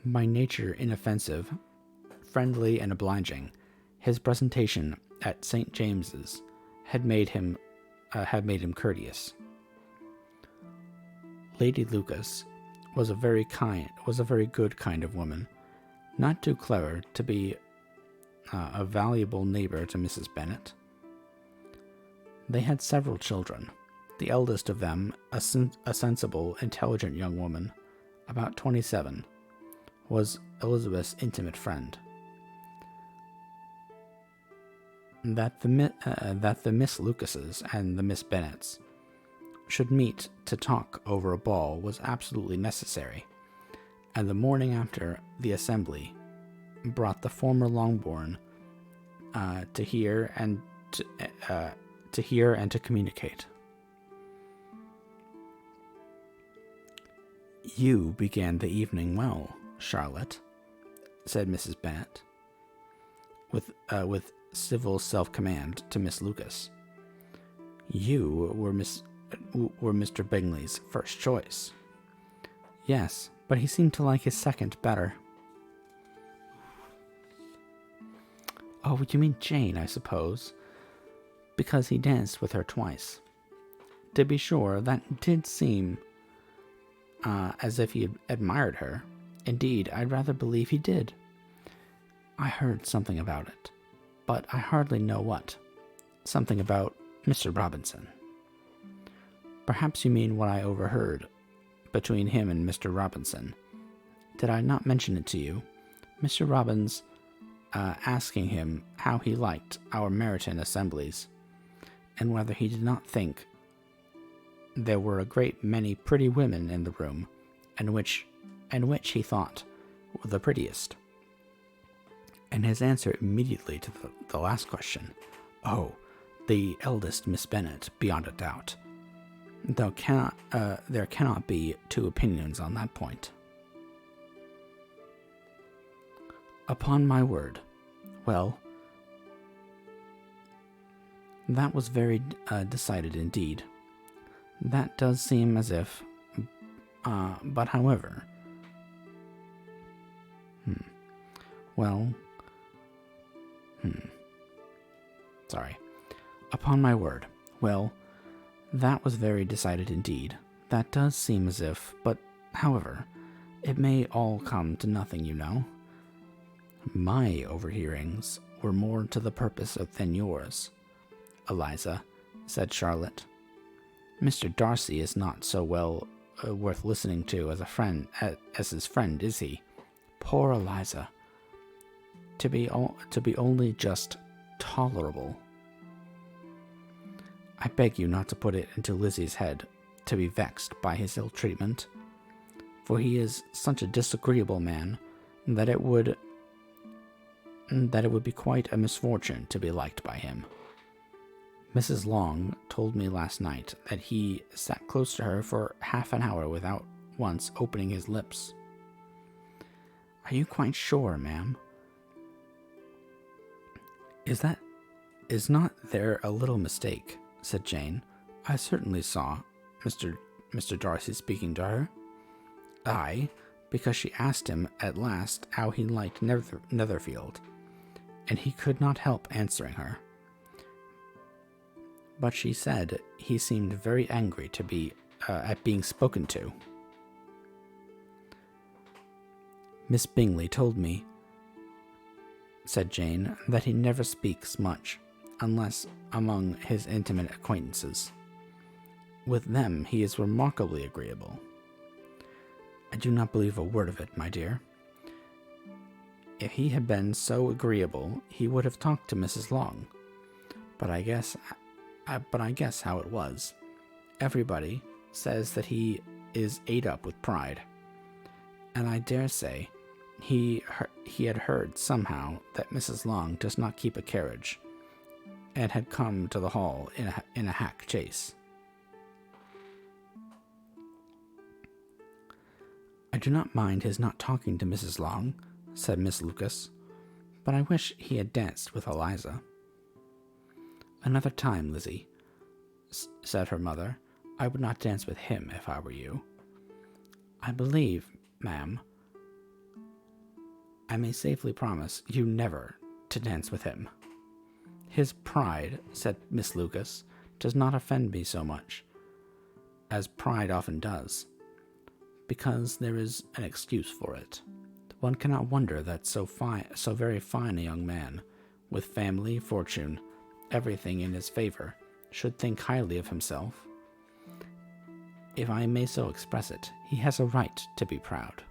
By nature inoffensive, friendly, and obliging, his presentation at St. James's had made him courteous. Lady Lucas was a very good kind of woman, not too clever to be a valuable neighbor to Mrs. Bennet. They had several children. The eldest of them, a sensible, intelligent young woman, about 27, was Elizabeth's intimate friend. That the Miss Lucases and the Miss Bennets should meet to talk over a ball was absolutely necessary, and the morning after the assembly brought the former Longbourn to hear and to communicate. You began the evening well, Charlotte, said Mrs. Bennet, with civil self-command to Miss Lucas. You were Mr. Bingley's first choice. Yes, but he seemed to like his second better. Oh, you mean Jane, I suppose, because he danced with her twice. To be sure, that did seem as if he admired her. Indeed, I'd rather believe he did. I heard something about it, but I hardly know what. Something about Mr. Robinson. Perhaps you mean what I overheard between him and Mr. Robinson. Did I not mention it to you? Mr. Robbins asking him how he liked our Meryton assemblies, and whether he did not think there were a great many pretty women in the room, and which he thought were the prettiest. And his answer immediately to the last question, oh, the eldest Miss Bennet, beyond a doubt. There cannot be two opinions on that point. Upon my word. Well, that was very decided indeed. That does seem as if... but however... Well... Sorry. Upon my word. Well, that was very decided indeed. That does seem as if... But, however, it may all come to nothing, you know. My overhearings were more to the purpose than yours, Eliza, said Charlotte. Mr. Darcy is not so well worth listening to as his friend, is he? Poor Eliza. To be only just tolerable. I beg you not to put it into Lizzie's head to be vexed by his ill treatment, for he is such a disagreeable man that it would be quite a misfortune to be liked by him. Mrs. Long told me last night that he sat close to her for half an hour without once opening his lips. Are you quite sure, ma'am? Is not there a little mistake? Said Jane. I certainly saw Mr. Darcy speaking to her. Aye, because she asked him at last how he liked Netherfield, and he could not help answering her. But she said he seemed very angry to be at being spoken to. Miss Bingley told me, said Jane, that he never speaks much, unless among his intimate acquaintances. With them he is remarkably agreeable. I do not believe a word of it, my dear. If he had been so agreeable, he would have talked to Mrs. Long. But I guess how it was. Everybody says that he is ate up with pride, and I dare say he had heard somehow that Mrs. Long does not keep a carriage, and had come to the hall in a hack chaise. I do not mind his not talking to Mrs. Long, said Miss Lucas, but I wish he had danced with Eliza. Another time, Lizzie, said her mother, I would not dance with him if I were you. I believe, ma'am, I may safely promise you never to dance with him. His pride, said Miss Lucas, does not offend me so much, as pride often does, because there is an excuse for it. One cannot wonder that so very fine a young man, with family, fortune, everything in his favor, should think highly of himself. If I may so express it, he has a right to be proud.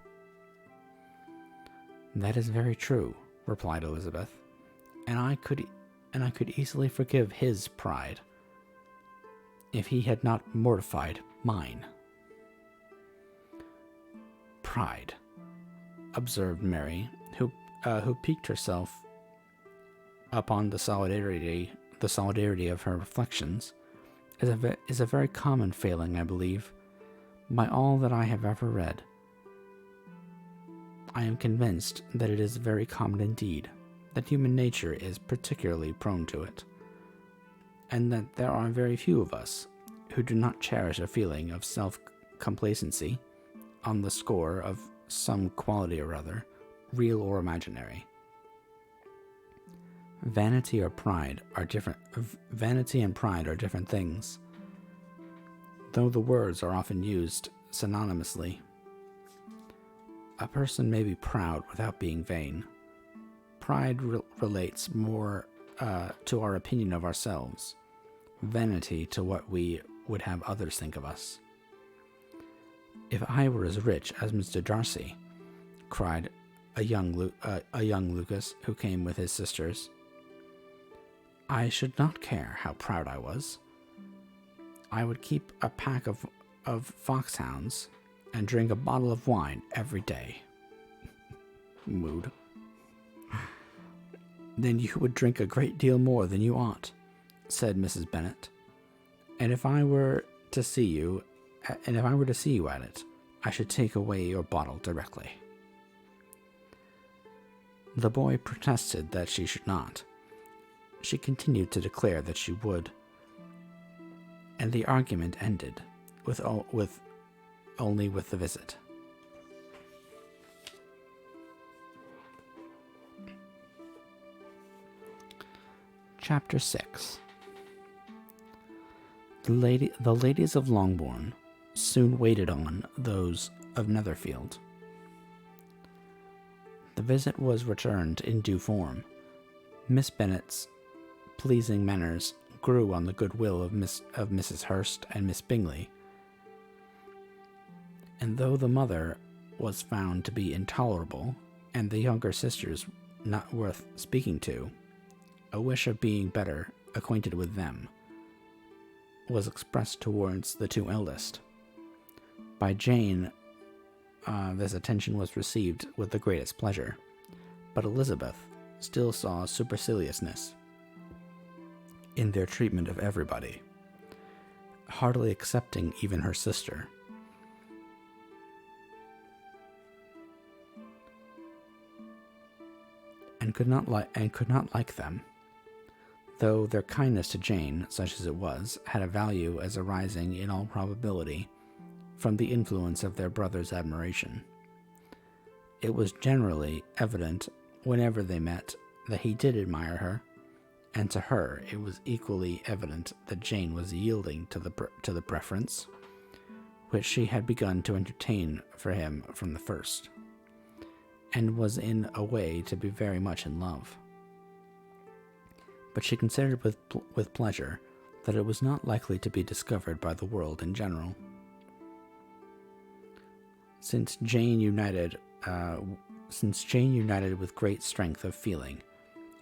That is very true, replied Elizabeth, and I could easily forgive his pride, if he had not mortified mine. Pride, observed Mary, who piqued herself upon the solidarity of her reflections, is a very common failing, I believe. By all that I have ever read, I am convinced that it is very common indeed, that human nature is particularly prone to it, and that there are very few of us who do not cherish a feeling of self-complacency on the score of some quality or other, real or imaginary. Vanity and pride are different things, though the words are often used synonymously. A person may be proud without being vain. Pride relates more to our opinion of ourselves, vanity to what we would have others think of us. If I were as rich as Mr. Darcy, cried a young Lucas who came with his sisters, I should not care how proud I was. I would keep a pack of foxhounds and drink a bottle of wine every day. Mood. Then you would drink a great deal more than you ought, said Mrs. Bennet. And if I were to see you at it, I should take away your bottle directly. The boy protested that she should not. She continued to declare that she would, and the argument ended only with the visit. Chapter 6. The ladies of Longbourn soon waited on those of Netherfield. The visit was returned in due form. Miss Bennet's pleasing manners grew on the goodwill of Mrs. Hurst and Miss Bingley, and though the mother was found to be intolerable and the younger sisters not worth speaking to, a wish of being better acquainted with them was expressed towards the two eldest. By Jane, this attention was received with the greatest pleasure, but Elizabeth still saw superciliousness in their treatment of everybody, hardly excepting even her sister. And could not like them, though their kindness to Jane, such as it was, had a value as arising in all probability from the influence of their brother's admiration. It was generally evident whenever they met that he did admire her, and to her it was equally evident that Jane was yielding to the preference which she had begun to entertain for him from the first, and was in a way to be very much in love. But she considered with pleasure that it was not likely to be discovered by the world in general. Since Jane united with great strength of feeling,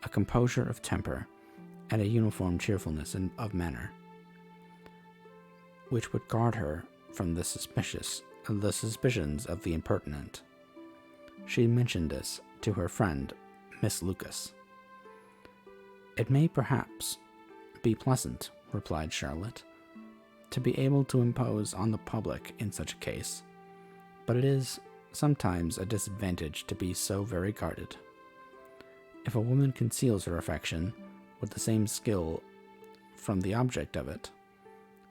a composure of temper, and a uniform cheerfulness of manner, which would guard her from the suspicions of the impertinent. She mentioned this to her friend, Miss Lucas. It may perhaps be pleasant, replied Charlotte, to be able to impose on the public in such a case, but it is sometimes a disadvantage to be so very guarded. If a woman conceals her affection with the same skill from the object of it,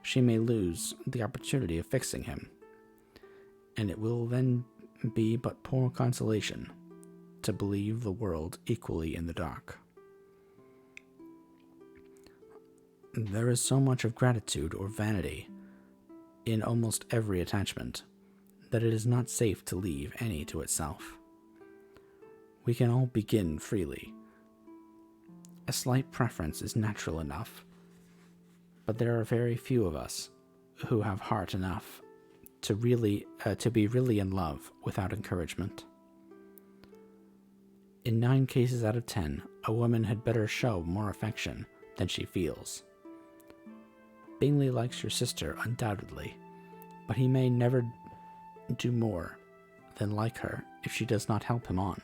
she may lose the opportunity of fixing him, and it will then be but poor consolation to believe the world equally in the dark. There is so much of gratitude or vanity in almost every attachment that it is not safe to leave any to itself. We can all begin freely. A slight preference is natural enough, but there are very few of us who have heart enough to be really in love without encouragement. In 9 cases out of 10, a woman had better show more affection than she feels. Bingley likes your sister undoubtedly, but he may never do more than like her if she does not help him on.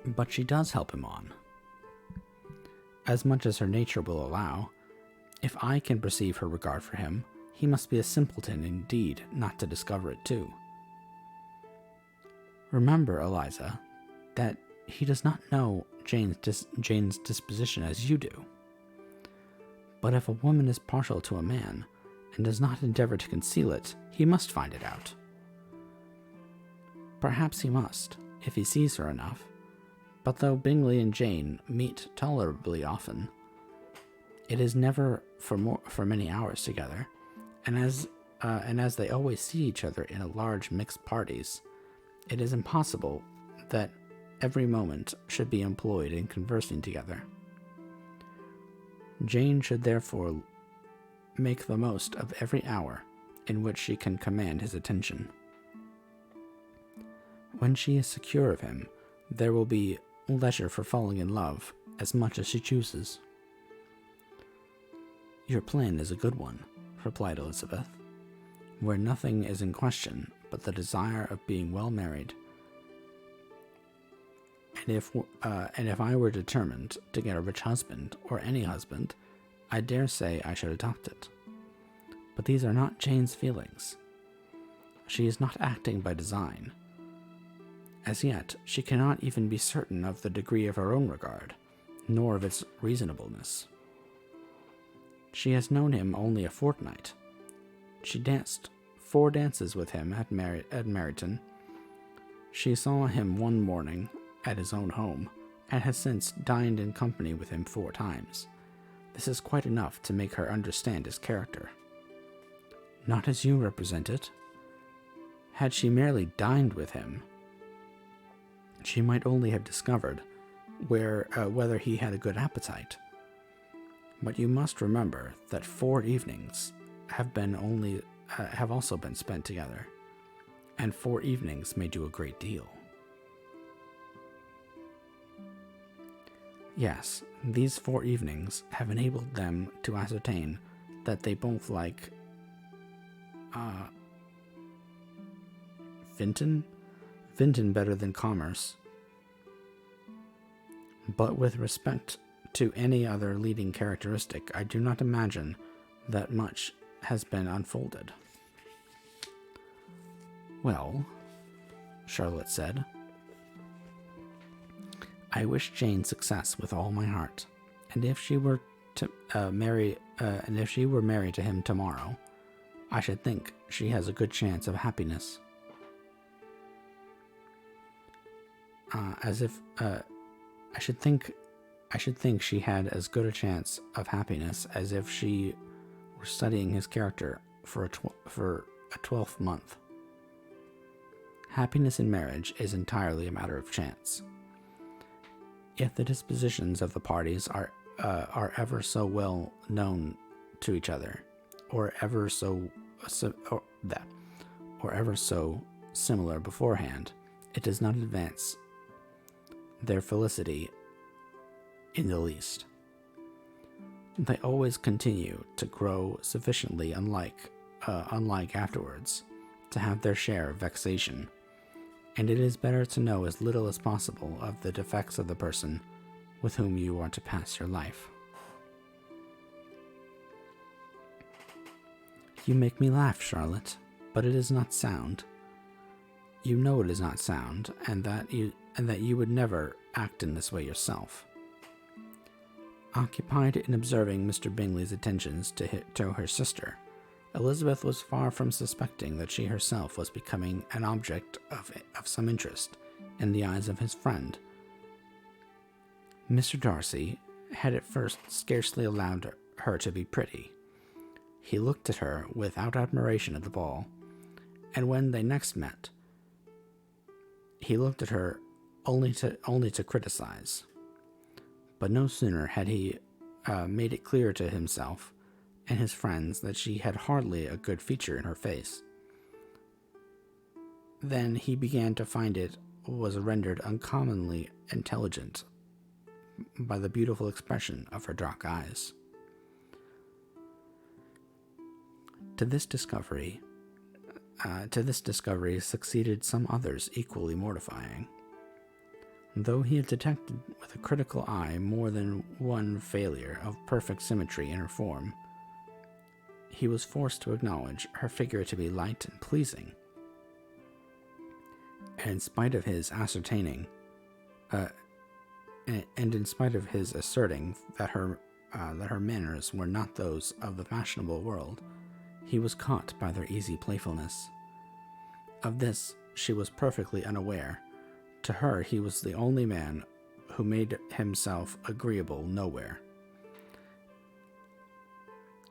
But she does help him on, as much as her nature will allow, If I can perceive her regard for him, he must be a simpleton indeed not to discover it too. Remember, Eliza, that he does not know Jane's disposition as you do. But if a woman is partial to a man, and does not endeavor to conceal it, he must find it out. Perhaps he must, if he sees her enough, but though Bingley and Jane meet tolerably often, it is never for many hours together, and as they always see each other in large mixed parties, it is impossible that every moment should be employed in conversing together. Jane should therefore make the most of every hour in which she can command his attention. When she is secure of him, there will be leisure for falling in love as much as she chooses. Your plan is a good one, replied Elizabeth, where nothing is in question but the desire of being well married. And if I were determined to get a rich husband, or any husband, I dare say I should adopt it. But these are not Jane's feelings. She is not acting by design. As yet, she cannot even be certain of the degree of her own regard, nor of its reasonableness. She has known him only a fortnight. She danced 4 dances with him at Meryton. She saw him one morning at his own home, and has since dined in company with him 4 times. This is quite enough to make her understand his character. Not as you represent it. Had she merely dined with him, she might only have discovered whether he had a good appetite. But you must remember that 4 evenings have also been spent together, and 4 evenings may do a great deal. Yes, these 4 evenings have enabled them to ascertain that they both like Vinton better than commerce. But with respect to any other leading characteristic, I do not imagine that much has been unfolded. Well, Charlotte said, I wish Jane success with all my heart, and if she were married to him tomorrow, I should think she has a good chance of happiness. I should think she had as good a chance of happiness as if she were studying his character for a 12th month. Happiness in marriage is entirely a matter of chance. If the dispositions of the parties are ever so well known to each other, or ever so similar beforehand, it does not advance their felicity in the least. They always continue to grow sufficiently unlike afterwards to have their share of vexation, and it is better to know as little as possible of the defects of the person with whom you are to pass your life. You make me laugh, Charlotte, but it is not sound. You know it is not sound, and that you would never act in this way yourself. Occupied in observing Mr. Bingley's attentions to her sister, Elizabeth was far from suspecting that she herself was becoming an object of some interest in the eyes of his friend. Mr. Darcy had at first scarcely allowed her to be pretty. He looked at her without admiration at the ball, and when they next met, he looked at her only to criticize. But no sooner had he made it clear to himself and his friends that she had hardly a good feature in her face, than he began to find it was rendered uncommonly intelligent by the beautiful expression of her dark eyes. To this discovery succeeded some others equally mortifying. Though he had detected with a critical eye more than one failure of perfect symmetry in her form, he was forced to acknowledge her figure to be light and pleasing. And in spite of his ascertaining, and in spite of his asserting that her manners were not those of the fashionable world, he was caught by their easy playfulness. Of this she was perfectly unaware. To her he was the only man who made himself agreeable nowhere,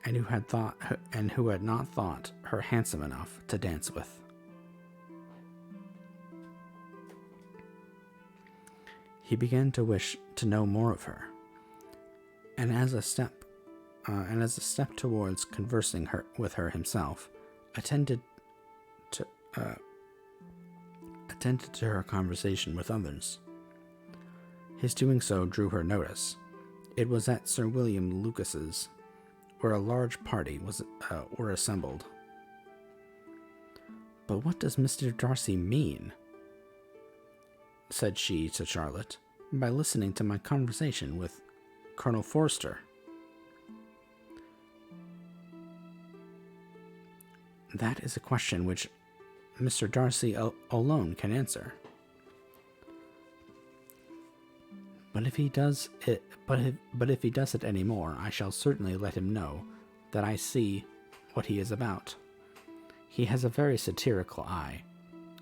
and who had not thought her handsome enough to dance with. He began to wish to know more of her, and as a step towards conversing with her himself, attended to her conversation with others. His doing so drew her notice. It was at Sir William Lucas's, where a large party were assembled. "But what does Mr. Darcy mean," said she to Charlotte, "by listening to my conversation with Colonel Forster?" "That is a question which Mr. Darcy alone can answer. But if he does it any more, I shall certainly let him know that I see what he is about. He has a very satirical eye,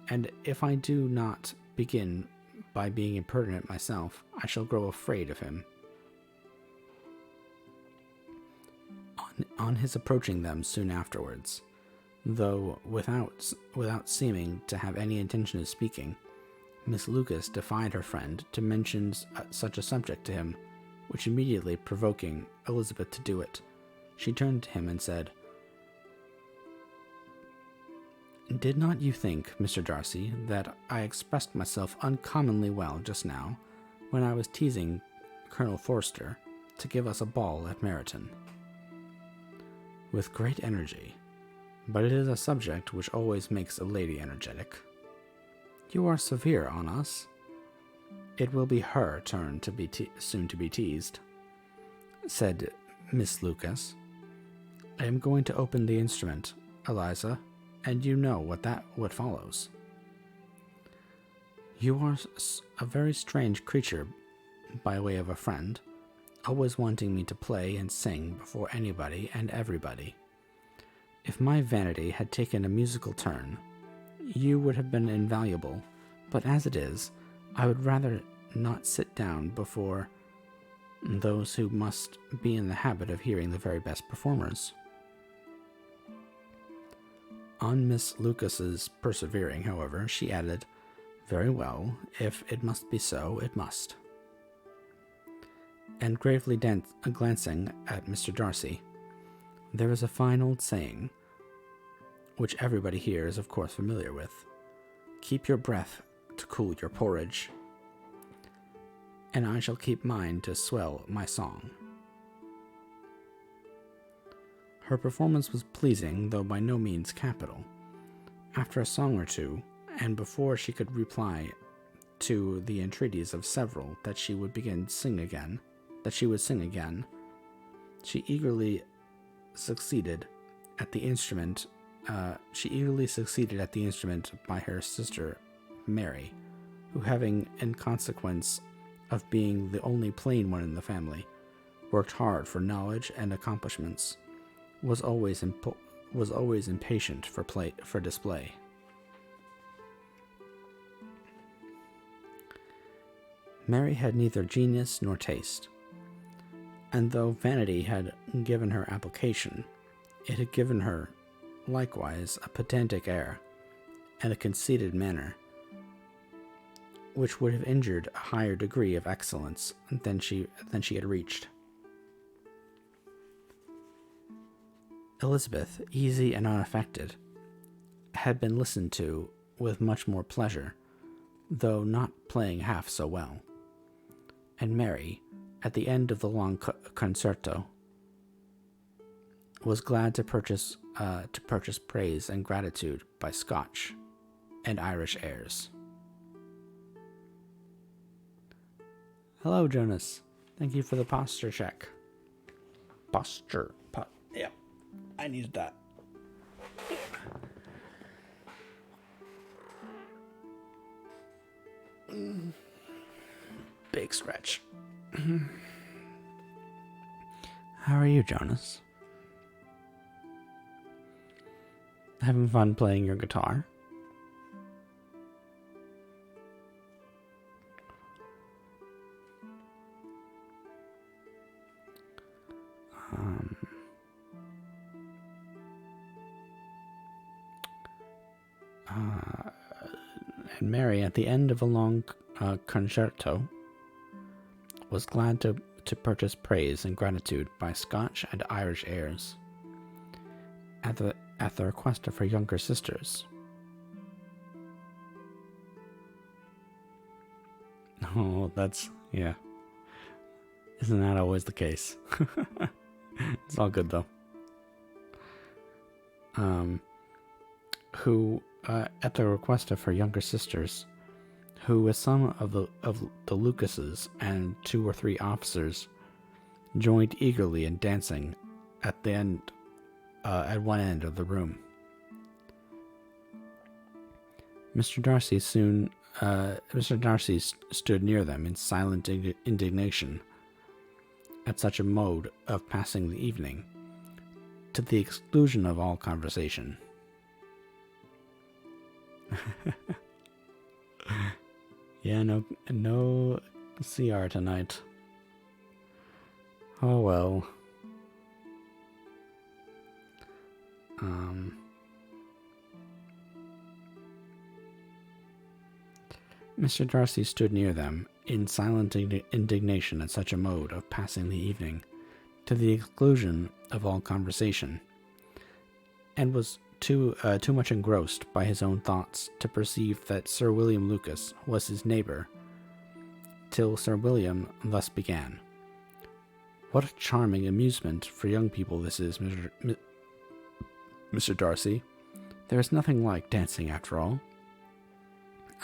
and if I do not begin by being impertinent myself, I shall grow afraid of him." On his approaching them soon afterwards, though without seeming to have any intention of speaking, Miss Lucas defied her friend to mention such a subject to him, which immediately provoking Elizabeth to do it, she turned to him and said, "Did not you think, Mr. Darcy, that I expressed myself uncommonly well just now, when I was teasing Colonel Forster to give us a ball at Meryton?" "With great energy, but it is a subject which always makes a lady energetic. You are severe on us. It will be her turn to be soon to be teased," said Miss Lucas. "I am going to open the instrument, Eliza, and you know what follows." "You are a very strange creature by way of a friend, always wanting me to play and sing before anybody and everybody. If my vanity had taken a musical turn, you would have been invaluable, but as it is, I would rather not sit down before those who must be in the habit of hearing the very best performers." On Miss Lucas's persevering, however, she added, "Very well, if it must be so, it must." And gravely glancing at Mr. Darcy, "There is a fine old saying, which everybody here is of course familiar with, 'Keep your breath to cool your porridge,' and I shall keep mine to swell my song." Her performance was pleasing, though by no means capital. After a song or two, and before she could reply to the entreaties of several that she would sing again, she eagerly succeeded at the instrument. By her sister Mary, who, having, in consequence of being the only plain one in the family, worked hard for knowledge and accomplishments, was always impatient for display. Mary had neither genius nor taste, and though vanity had given her application, it had given her likewise a pedantic air and a conceited manner, which would have injured a higher degree of excellence than she had reached. Elizabeth, easy and unaffected, had been listened to with much more pleasure, though not playing half so well, and Mary, at the end of the long concerto, was glad to purchase praise and gratitude by Scotch and Irish airs. Hello, Jonas. Thank you for the posture check. Yeah. I needed that. Big stretch. How are you, Jonas? Having fun playing your guitar? And Mary, at the end of a long concerto, was glad to purchase praise and gratitude by Scotch and Irish airs. At the request of her younger sisters. Oh, yeah. Isn't that always the case? It's all good though. Who, at the request of her younger sisters, who with some of the Lucases and 2 or 3 officers, joined eagerly in dancing at one end of the room. Mr. Darcy stood near them in silent indignation at such a mode of passing the evening, to the exclusion of all conversation. Yeah, no CR tonight. Oh well. Mr. Darcy stood near them in silent indignation at such a mode of passing the evening, to the exclusion of all conversation, and was too much engrossed by his own thoughts to perceive that Sir William Lucas was his neighbour, till Sir William thus began. What a charming amusement for young people this is, Mr. Darcy. There is nothing like dancing after all.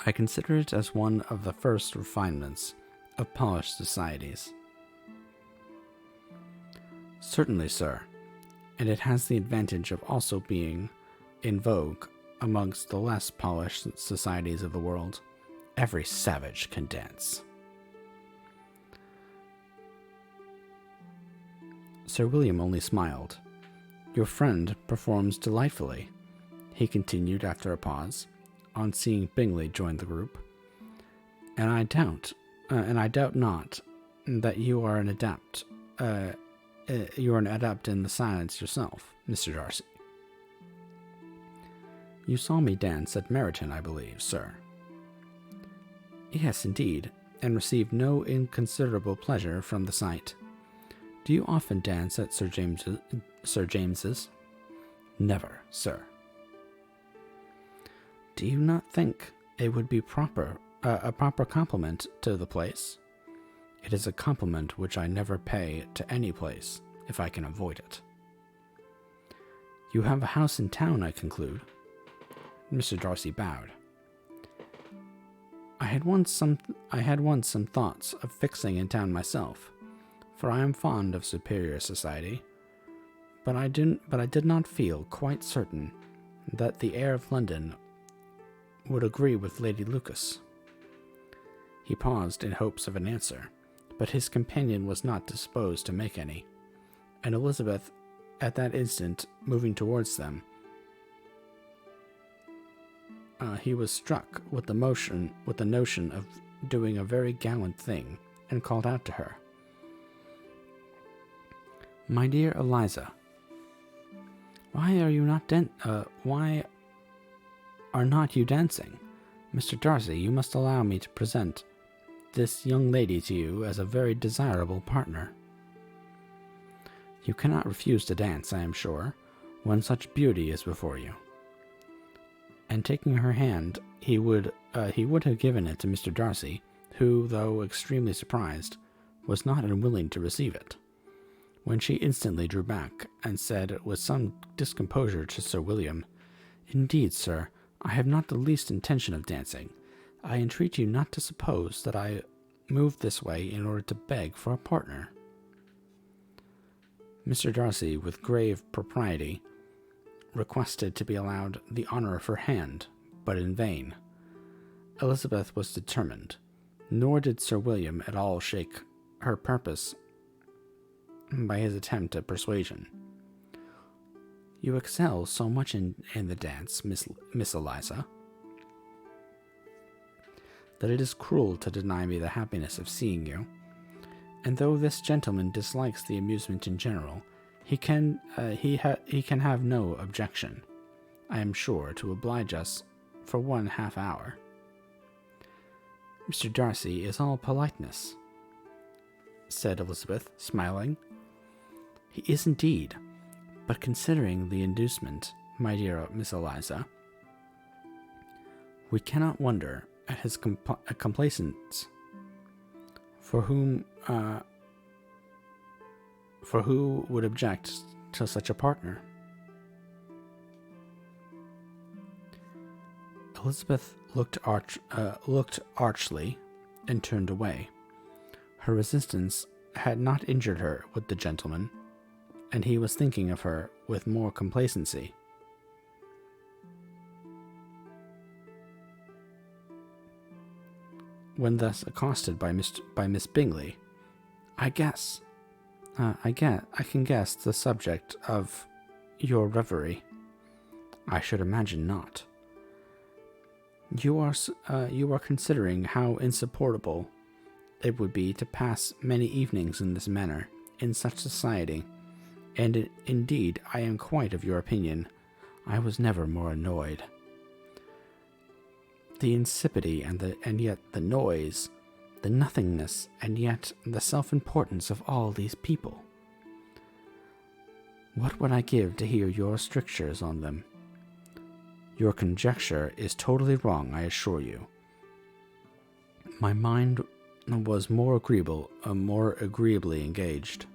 I consider it as one of the first refinements of polished societies. Certainly, sir, and it has the advantage of also being in vogue amongst the less polished societies of the world. Every savage can dance. Sir William only smiled. Your friend performs delightfully, he continued after a pause, on seeing Bingley join the group. And I doubt not that you are an adept. You are an adept in the science yourself, Mr. Darcy. You saw me dance at Meryton, I believe, sir. Yes, indeed, and received no inconsiderable pleasure from the sight. Do you often dance at Sir James's? Never, sir. Do you not think it would be a proper compliment to the place? It is a compliment which I never pay to any place, if I can avoid it. You have a house in town, I conclude. Mr. Darcy bowed. I had once some thoughts of fixing in town myself, for I am fond of superior society, but I did not feel quite certain that the air of London would agree with Lady Lucas. He paused in hopes of an answer, but his companion was not disposed to make any, and Elizabeth, at that instant, moving towards them, he was struck with the notion of doing a very gallant thing, and called out to her, My dear Eliza, why are not you dancing? Mr. Darcy, you must allow me to present this young lady to you as a very desirable partner. You cannot refuse to dance, I am sure, when such beauty is before you. And taking her hand, he would have given it to Mr. Darcy, who, though extremely surprised, was not unwilling to receive it, when she instantly drew back, and said with some discomposure to Sir William, Indeed, sir, I have not the least intention of dancing. I entreat you not to suppose that I moved this way in order to beg for a partner. Mr. Darcy, with grave propriety, requested to be allowed the honor of her hand, but in vain. Elizabeth was determined, nor did Sir William at all shake her purpose by his attempt at persuasion. "You excel so much in the dance, Miss Eliza, that it is cruel to deny me the happiness of seeing you. And though this gentleman dislikes the amusement in general, he can have no objection, I am sure, to oblige us for 1/2 hour. Mr. Darcy is all politeness," said Elizabeth, smiling. "He is indeed, but considering the inducement, my dear Miss Eliza, we cannot wonder at his complaisance. For who would object to such a partner?" Elizabeth looked archly and turned away. Her resistance had not injured her with the gentleman, and he was thinking of her with more complacency. When thus accosted by Miss Bingley, I can guess the subject of your reverie." "I should imagine not." You are considering how insupportable it would be to pass many evenings in this manner, in such society, and indeed I am quite of your opinion. I was never more annoyed. The insipidity and yet the noise, the nothingness and yet the self-importance of all these people. What would I give to hear your strictures on them? Your conjecture is totally wrong, I assure you. My mind was more agreeably engaged.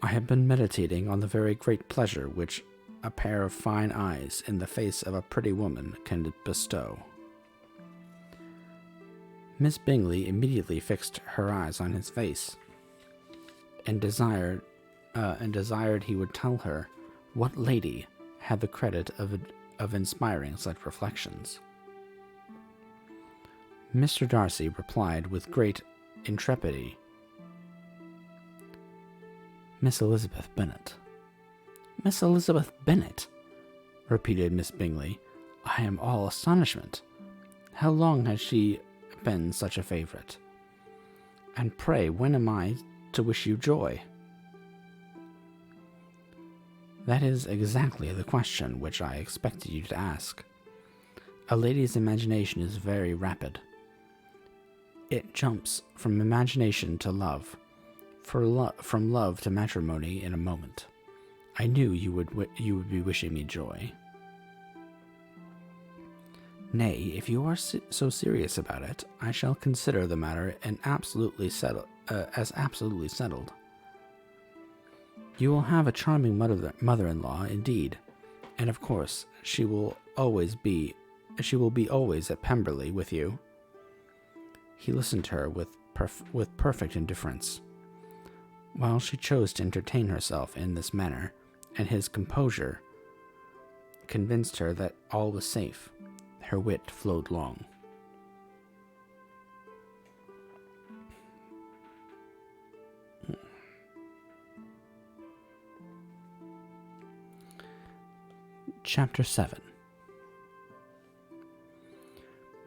I have been meditating on the very great pleasure which a pair of fine eyes in the face of a pretty woman can bestow." Miss Bingley immediately fixed her eyes on his face, and desired he would tell her what lady had the credit of inspiring such reflections. Mr. Darcy replied with great intrepidity, "Miss Elizabeth Bennet." "Miss Elizabeth Bennet?" repeated Miss Bingley. "I am all astonishment. How long has she been such a favourite? And pray, when am I to wish you joy?" "That is exactly the question which I expected you to ask. A lady's imagination is very rapid. It jumps from imagination to love, from love to matrimony in a moment. I knew you would be wishing me joy." "Nay, if you are so serious about it, I shall consider the matter as absolutely settled. You will have a charming mother-in-law indeed, and of course she will be always at Pemberley with you." He listened to her with perfect indifference, while she chose to entertain herself in this manner, and his composure convinced her that all was safe. Her wit flowed long. Chapter 7.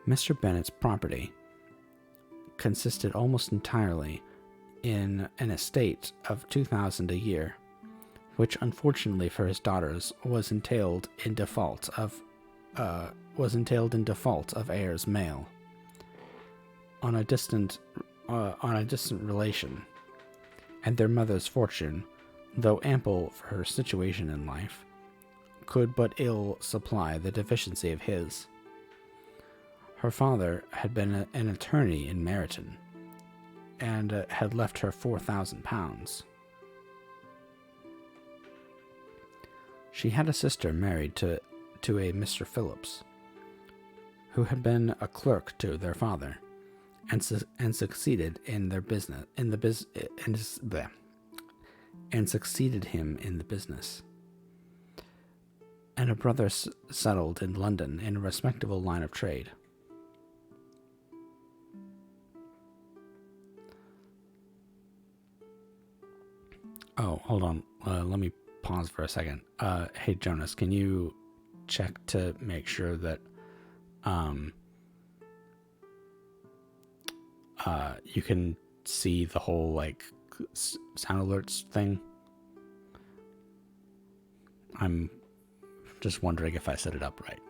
Mr. Bennet's property consisted almost entirely in an estate of 2,000 a year, which unfortunately for his daughters was entailed in default of heirs male on a distant relation, and their mother's fortune, though ample for her situation in life, could but ill supply the deficiency of his. Her father had been an attorney in Meryton, and had left her £4,000. She had a sister married to a Mr. Phillips, who had been a clerk to their father, and succeeded in their business and succeeded him in the business. and a brother settled in London in a respectable line of trade. Oh, hold on. Let me pause for a second. Hey, Jonas, can you check to make sure that you can see the whole like sound alerts thing? I'm just wondering if I set it up right.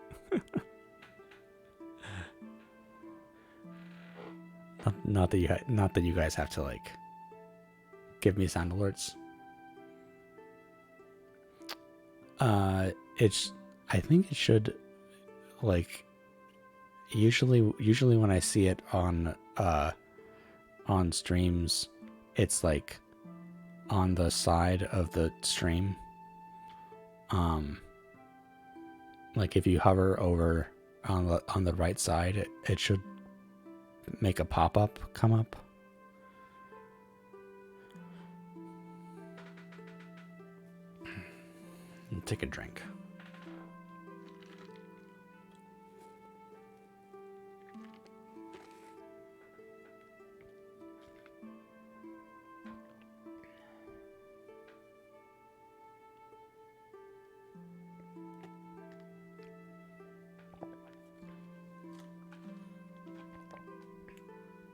not that you guys have to like give me sound alerts. It's I think it should like usually when I see it on streams, it's like on the side of the stream. Like if you hover over on the right side, it should make a pop-up come up. Take a drink.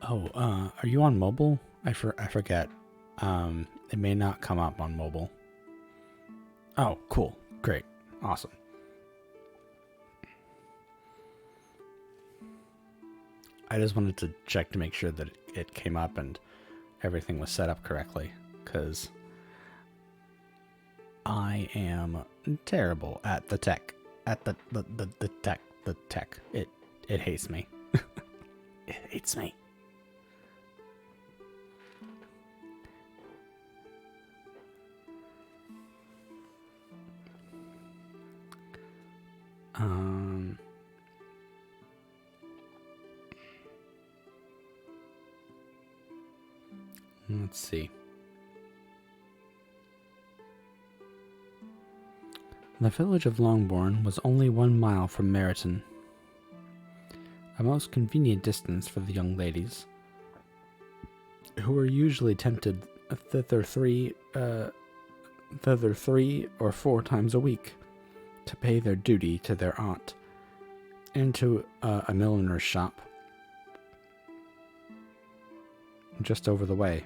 Oh, are you on mobile? I forget. It may not come up on mobile. Oh, cool. Great. Awesome. I just wanted to check to make sure that it came up and everything was set up correctly, because I am terrible at the tech. At the tech. It hates me. It hates me. Let's see. The village of Longbourn was only 1 mile from Meryton, a most convenient distance for the young ladies, who were usually tempted thither three or 4 times a week to pay their duty to their aunt, and to a milliner's shop just over the way.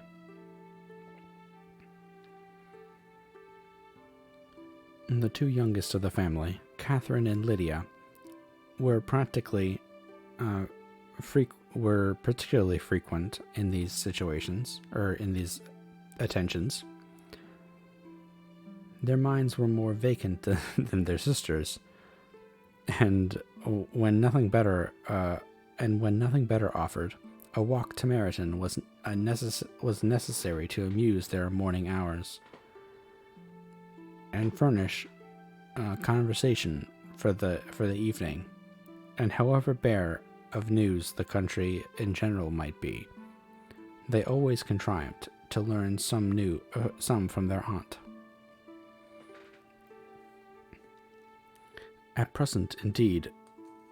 The 2 youngest of the family, Catherine and Lydia, were particularly frequent in these situations, or in these attentions. Their minds were more vacant than their sisters, and when nothing better offered, a walk to Meryton was necessary to amuse their morning hours and furnish conversation for the evening. And however bare of news the country in general might be, they always contrived to learn some from their aunt. At present, indeed,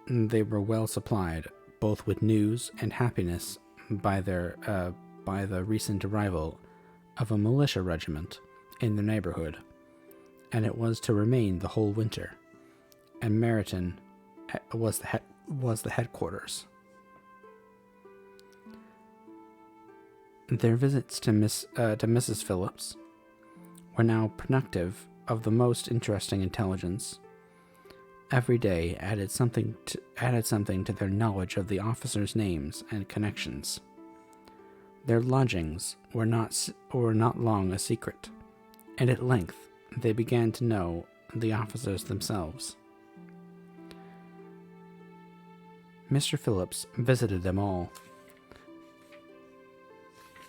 they were well supplied, both with news and happiness, by the recent arrival of a militia regiment in the neighborhood, and it was to remain the whole winter, and Meryton was the headquarters. Their visits to Mrs. Phillips were now productive of the most interesting intelligence. Every day added something to their knowledge of the officers' names and connections. Their lodgings were not long a secret, and at length they began to know the officers themselves. Mr. Phillips visited them all,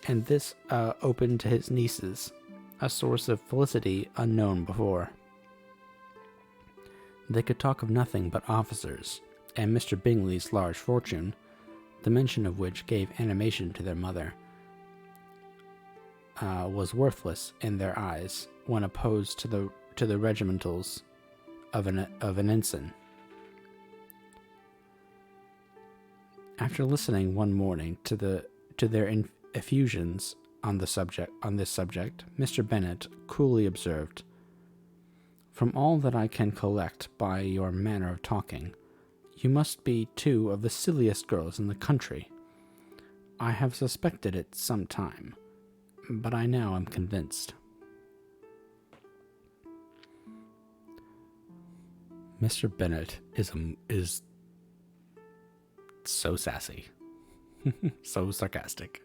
and this opened to his nieces a source of felicity unknown before. They could talk of nothing but officers, and Mr. Bingley's large fortune, the mention of which gave animation to their mother, was worthless in their eyes when opposed to the regimentals of an ensign. After listening one morning to their effusions on this subject, Mr. Bennet coolly observed, "From all that I can collect by your manner of talking, you must be two of the silliest girls in the country. I have suspected it some time, but I now am convinced." Mr. Bennet is so sassy, so sarcastic.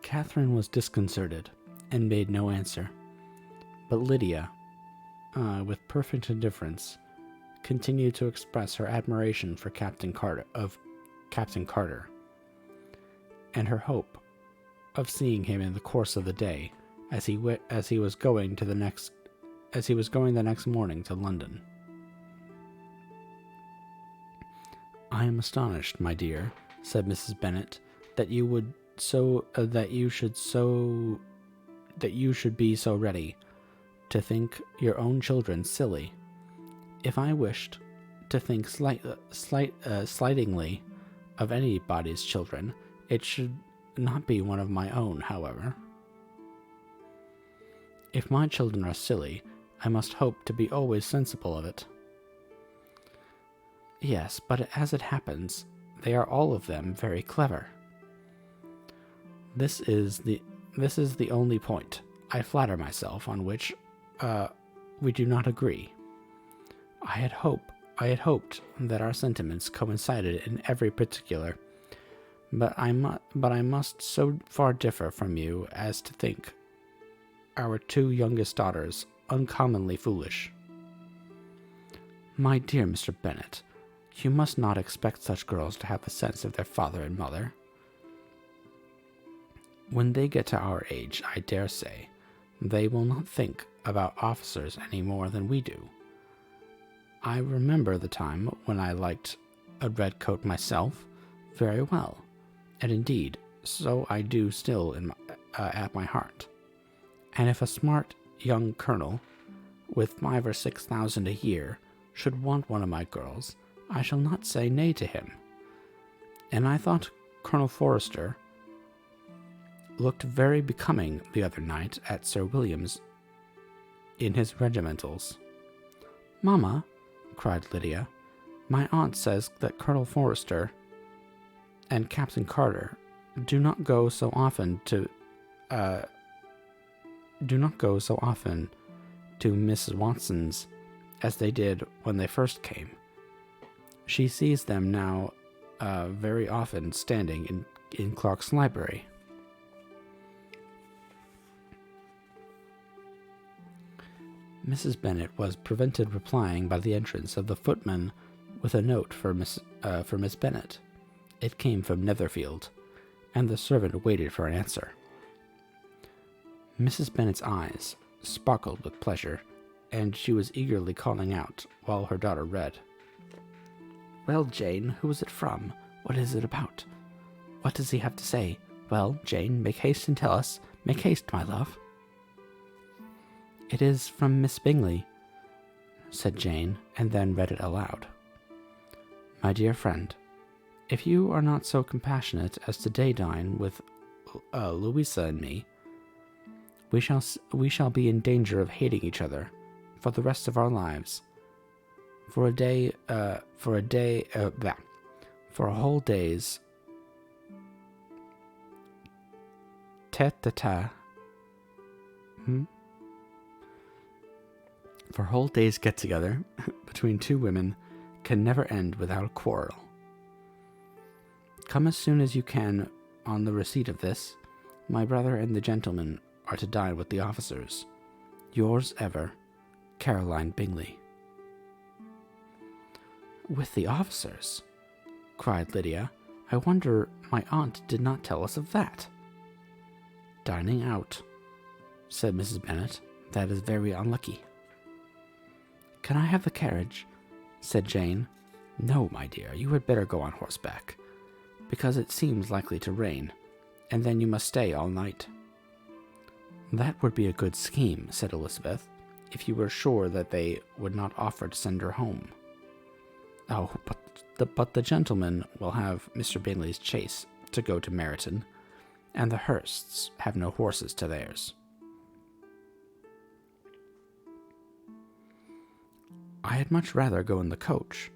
Catherine was disconcerted and made no answer, but Lydia, with perfect indifference, continued to express her admiration for Captain Carter, and her hope of seeing him in the course of the day, as he was going the next morning to London. "I am astonished, my dear," said Mrs. Bennet, "that you should be so ready to think your own children silly. If I wished to think slightingly of anybody's children, it should not be one of my own, however. If my children are silly, I must hope to be always sensible of it." "Yes, but as it happens, they are all of them very clever." This is the only point, I flatter myself, on which we do not agree. I had hoped that our sentiments coincided in every particular, but I must so far differ from you as to think our two youngest daughters uncommonly foolish. My dear Mr. Bennet, you must not expect such girls to have the sense of their father and mother. When they get to our age, I dare say, they will not think about officers any more than we do. I remember the time when I liked a red coat myself very well, and indeed, so I do still at my heart. And if a smart young colonel, with 5,000 or 6,000 a year, should want one of my girls, I shall not say nay to him. And I thought Colonel Forster looked very becoming the other night at Sir William's in his regimentals." "Mamma," cried Lydia, "my aunt says that Colonel Forster and Captain Carter do not go so often to Mrs. Watson's as they did when they first came. She sees them now very often standing in Clark's library." Mrs. Bennet was prevented replying by the entrance of the footman with a note for Miss Bennet. It came from Netherfield, and the servant waited for an answer. Mrs. Bennet's eyes sparkled with pleasure, and she was eagerly calling out while her daughter read. "Well, Jane, who is it from? What is it about? What does he have to say? Well, Jane, make haste and tell us. Make haste, my love." "It is from Miss Bingley," said Jane, and then read it aloud. "My dear friend, if you are not so compassionate as to day-dine with Louisa and me, we shall be in danger of hating each other for the rest of our lives. For a whole day's tete-a-tete. For whole days get-together between two women can never end without a quarrel. Come as soon as you can on the receipt of this. My brother and the gentleman are to dine with the officers. Yours ever, Caroline Bingley." "With the officers?" cried Lydia. "I wonder my aunt did not tell us of that." "Dining out," said Mrs. Bennet. "That is very unlucky." "Can I have the carriage?" said Jane. "No, my dear, you had better go on horseback. because it seems likely to rain, and then you must stay all night." "That would be a good scheme," said Elizabeth, "if you were sure that they would not offer to send her home." "Oh, but the gentlemen will have Mr. Bingley's chaise to go to Meryton, and the Hursts have no horses to theirs." "I had much rather go in the coach.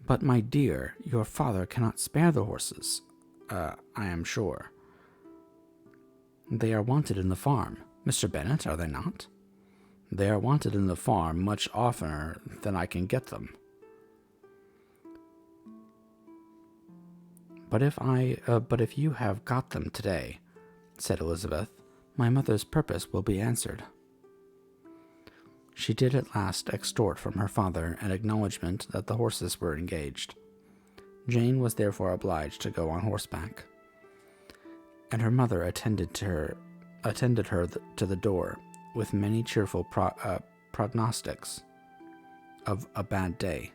But, my dear, your father cannot spare the horses, I am sure. They are wanted in the farm, Mr. Bennet, are they not? They are wanted in the farm much oftener than I can get them." But if you have got them today," said Elizabeth, "my mother's purpose will be answered." She did at last extort from her father an acknowledgment that the horses were engaged. Jane was therefore obliged to go on horseback, and her mother attended her to the door with many cheerful prognostics of a bad day.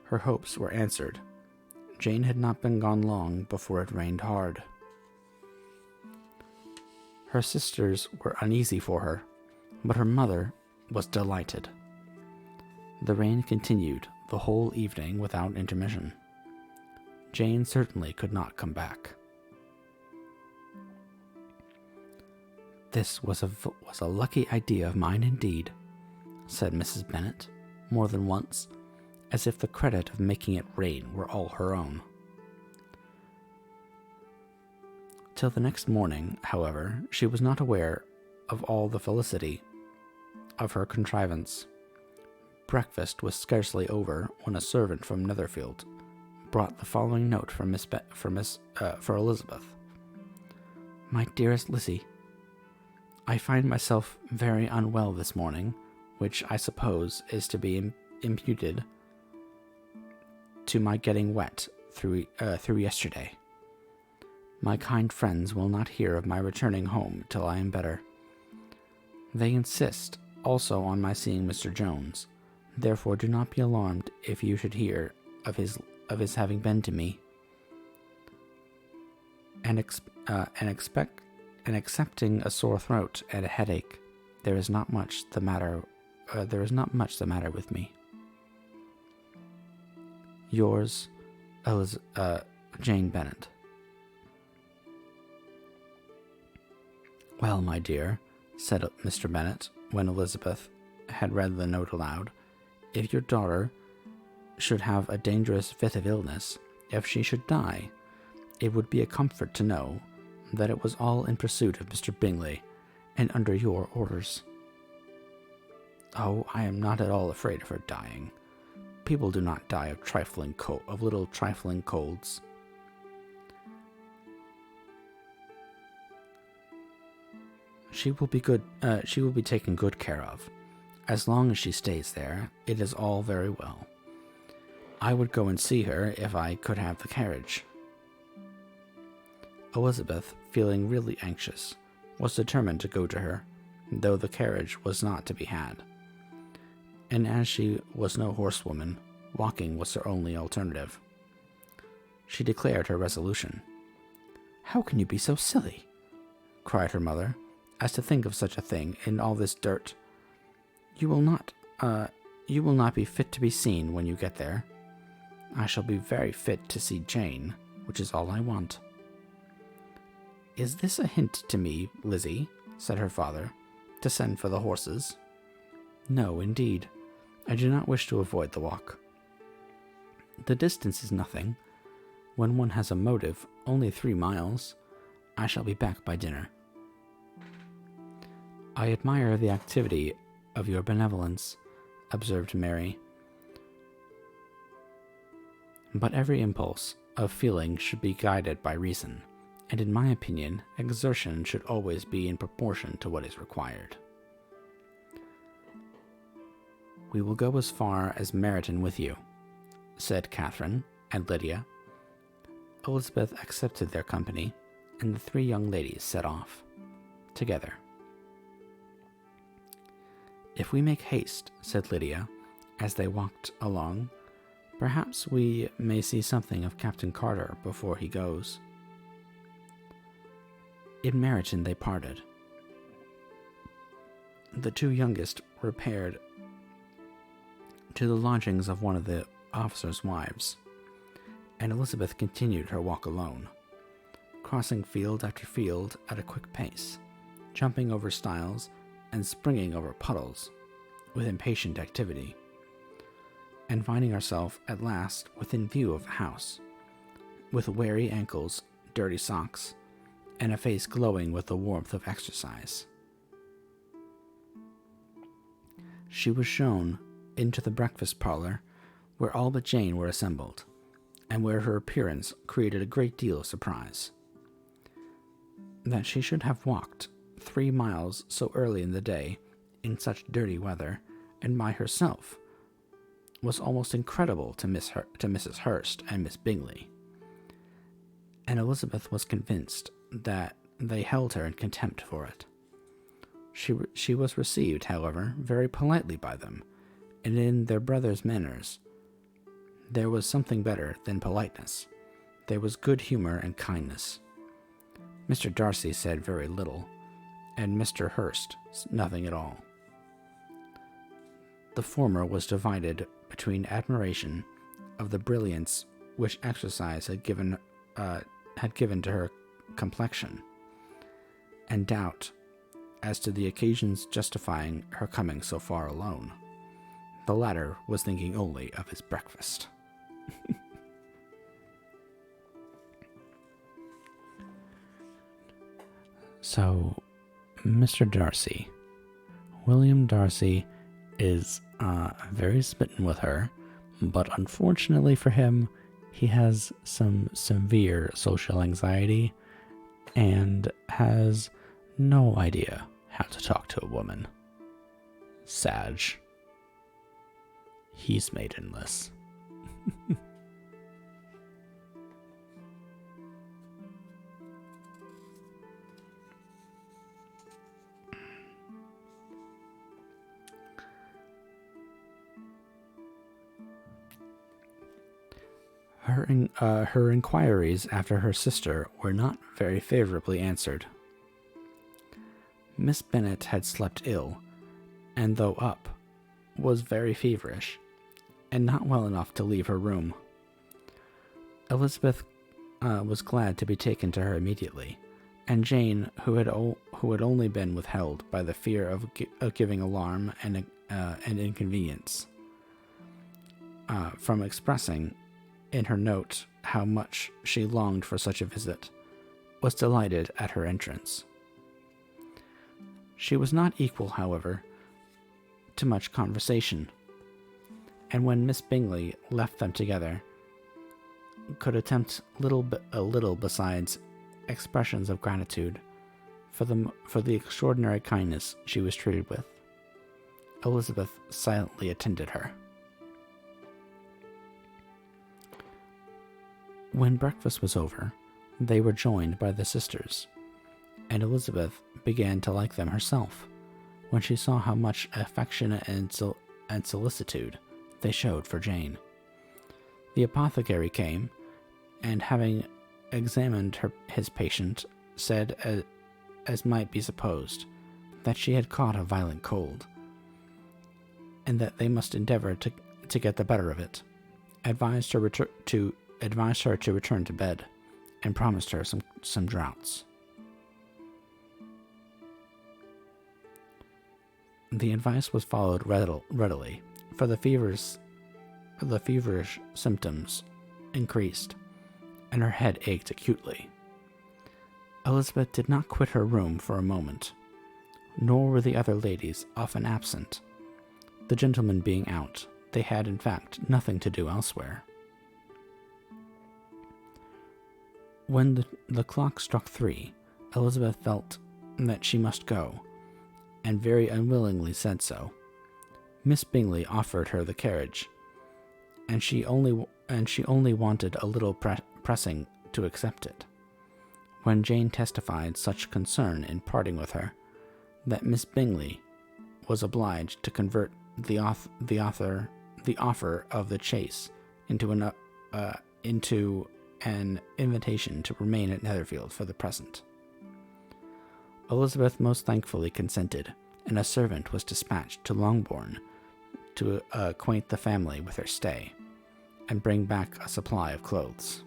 Her hopes were answered. Jane had not been gone long before it rained hard. Her sisters were uneasy for her, but her mother was delighted. The rain continued the whole evening without intermission. Jane certainly could not come back. "This was a lucky idea of mine indeed," said Mrs. Bennet, more than once, as if the credit of making it rain were all her own. Till the next morning, however, she was not aware of all the felicity of her contrivance. Breakfast was scarcely over when a servant from Netherfield brought the following note for Elizabeth. "My dearest Lizzie, I find myself very unwell this morning, which I suppose is to be imputed to my getting wet through yesterday. My kind friends will not hear of my returning home till I am better. They insist also on my seeing Mr. Jones. Therefore do not be alarmed if you should hear of his having been to me. And excepting a sore throat and a headache, there is not much the matter with me. Yours, Jane Bennet." "Well, my dear," said Mr. Bennet, when Elizabeth had read the note aloud, "if your daughter should have a dangerous fit of illness, if she should die, it would be a comfort to know that it was all in pursuit of Mr. Bingley, and under your orders." "Oh, I am not at all afraid of her dying. People do not die of little trifling colds." She will be taken good care of. As long as she stays there, it is all very well. I would go and see her if I could have the carriage." Elizabeth, feeling really anxious, was determined to go to her, though the carriage was not to be had. And as she was no horsewoman, walking was her only alternative. She declared her resolution. "How can you be so silly," cried her mother, "as to think of such a thing in all this dirt? You will not be fit to be seen when you get there. I shall be very fit to see Jane, which is all I want." "Is this a hint to me, Lizzie," said her father, "to send for the horses?" "No, indeed. I do not wish to avoid the walk. The distance is nothing. When one has a motive, only 3 miles. I shall be back by dinner." "I admire the activity of your benevolence," observed Mary. "But every impulse of feeling should be guided by reason, and in my opinion, exertion should always be in proportion to what is required." "We will go as far as Meryton with you," said Catherine and Lydia. Elizabeth accepted their company, and the 3 young ladies set off together. "If we make haste," said Lydia, as they walked along, Perhaps we may see something of Captain Carter before he goes. In Meryton they parted. The two youngest repaired to the lodgings of one of the officers' wives, and Elizabeth continued her walk alone, crossing field after field at a quick pace, jumping over stiles and springing over puddles with impatient activity, and finding herself at last within view of the house, with weary ankles, dirty socks, and a face glowing with the warmth of exercise. She was shown into the breakfast parlor, where all but Jane were assembled, and where her appearance created a great deal of surprise. That she should have walked 3 miles so early in the day, in such dirty weather, and by herself, was almost incredible to Mrs. Hurst and Miss Bingley, and Elizabeth was convinced that they held her in contempt for it. She was received, however, very politely by them, and in their brother's manners there was something better than politeness. There was good humor and kindness. Mr. Darcy said very little, and Mr. Hurst nothing at all. The former was divided between admiration of the brilliance which exercise had given to her complexion, and doubt as to the occasions justifying her coming so far alone. The latter was thinking only of his breakfast. So, Mr. Darcy, William Darcy, is very smitten with her, but unfortunately for him, he has some severe social anxiety and has no idea how to talk to a woman. Sag. He's maidenless. Her inquiries after her sister were not very favorably answered. Miss Bennet had slept ill, and though up, was very feverish, and not well enough to leave her room. Elizabeth was glad to be taken to her immediately, and Jane, who had only been withheld by the fear of giving alarm and inconvenience from expressing in her note how much she longed for such a visit, was delighted at her entrance. She was not equal, however, to much conversation, and when Miss Bingley left them together, could attempt a little besides expressions of gratitude for the extraordinary kindness she was treated with. Elizabeth silently attended her. When breakfast was over, they were joined by the sisters, and Elizabeth began to like them herself when she saw how much affection and solicitude they showed for Jane. The apothecary came, and having examined his patient, said, as might be supposed, that she had caught a violent cold, and that they must endeavor to get the better of it, advised her to return to bed, and promised her some draughts. The advice was followed readily, for the feverish symptoms increased, and her head ached acutely. Elizabeth did not quit her room for a moment, nor were the other ladies often absent. The gentlemen being out, they had in fact nothing to do elsewhere. When the clock struck 3, Elizabeth felt that she must go, and very unwillingly said so. Miss Bingley offered her the carriage, and she only wanted a little pressing to accept it, when Jane testified such concern in parting with her that Miss Bingley was obliged to convert the offer of the chaise into an invitation to remain at Netherfield for the present. Elizabeth most thankfully consented, and a servant was dispatched to Longbourn to acquaint the family with her stay, and bring back a supply of clothes.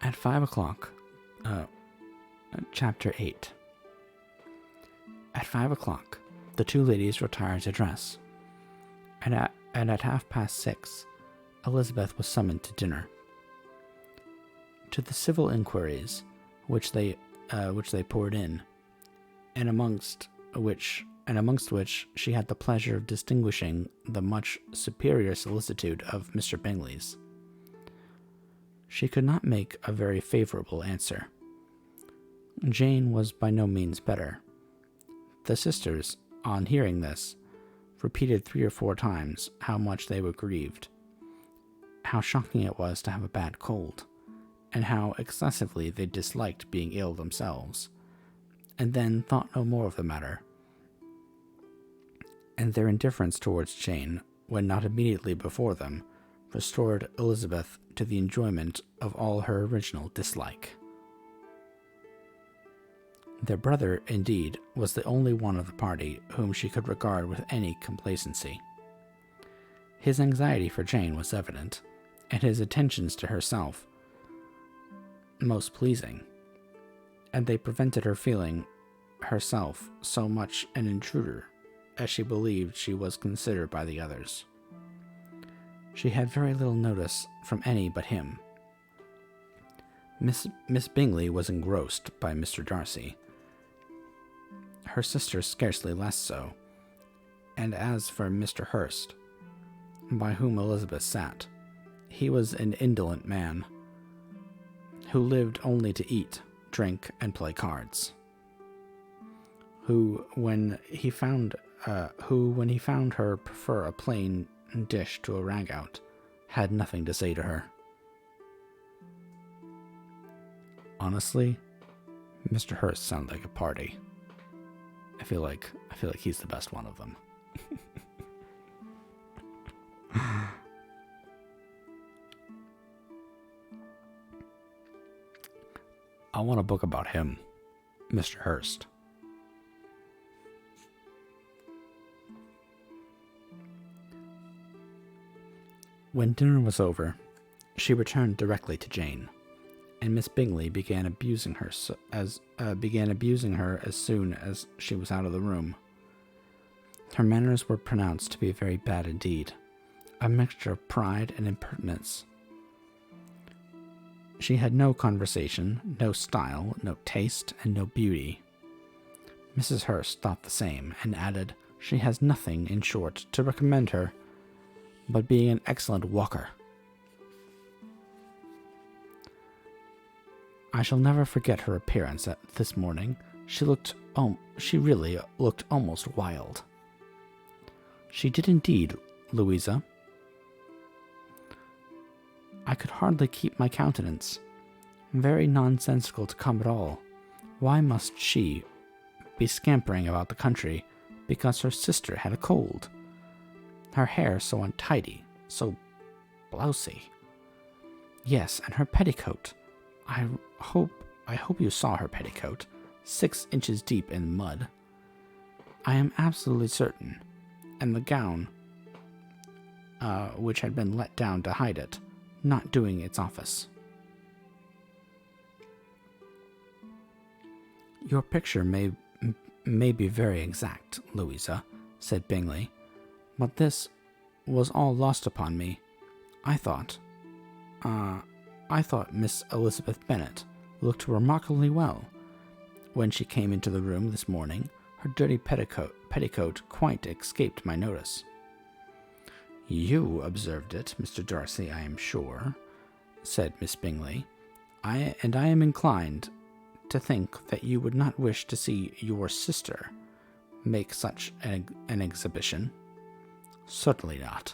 At 5 o'clock, Chapter 8. At 5 o'clock, the two ladies retired to dress, and at 6:30, Elizabeth was summoned to dinner. To the civil inquiries which they poured in, and amongst which she had the pleasure of distinguishing the much superior solicitude of Mr. Bingley's, she could not make a very favorable answer. Jane was by no means better. The sisters, on hearing this, repeated 3 or 4 times how much they were grieved, how shocking it was to have a bad cold, and how excessively they disliked being ill themselves, and then thought no more of the matter. And their indifference towards Jane, when not immediately before them, restored Elizabeth to the enjoyment of all her original dislike. Their brother, indeed, was the only one of the party whom she could regard with any complacency. His anxiety for Jane was evident, and his attentions to herself most pleasing, and they prevented her feeling herself so much an intruder as she believed she was considered by the others. She had very little notice from any but him. Miss Bingley was engrossed by Mr. Darcy, her sister scarcely less so, and as for Mr. Hurst, by whom Elizabeth sat, he was an indolent man, who lived only to eat, drink, and play cards, who, when he found her prefer a plain dish to a ragout, had nothing to say to her. Honestly, Mr. Hurst sounded like a party. I feel like he's the best one of them. I want a book about him, Mr. Hurst. When dinner was over, she returned directly to Jane, and Miss Bingley began abusing her as soon as she was out of the room. Her manners were pronounced to be very bad indeed, a mixture of pride and impertinence. She had no conversation, no style, no taste, and no beauty. Mrs. Hurst thought the same, and added, "She has nothing, in short, to recommend her, but being an excellent walker." I shall never forget her appearance this morning. She really looked almost wild. She did indeed, Louisa. I could hardly keep my countenance. Very nonsensical to come at all. Why must she be scampering about the country because her sister had a cold? Her hair so untidy, so blousy. Yes, and her petticoat. I hope you saw her petticoat, 6 inches deep in mud. I am absolutely certain, and the gown, which had been let down to hide it, not doing its office. Your picture may be very exact, Louisa, said Bingley, but this was all lost upon me. I thought Miss Elizabeth Bennet looked remarkably well. When she came into the room this morning, her dirty petticoat quite escaped my notice. You observed it, Mr. Darcy, I am sure, said Miss Bingley. I am inclined to think that you would not wish to see your sister make such an exhibition. Certainly not.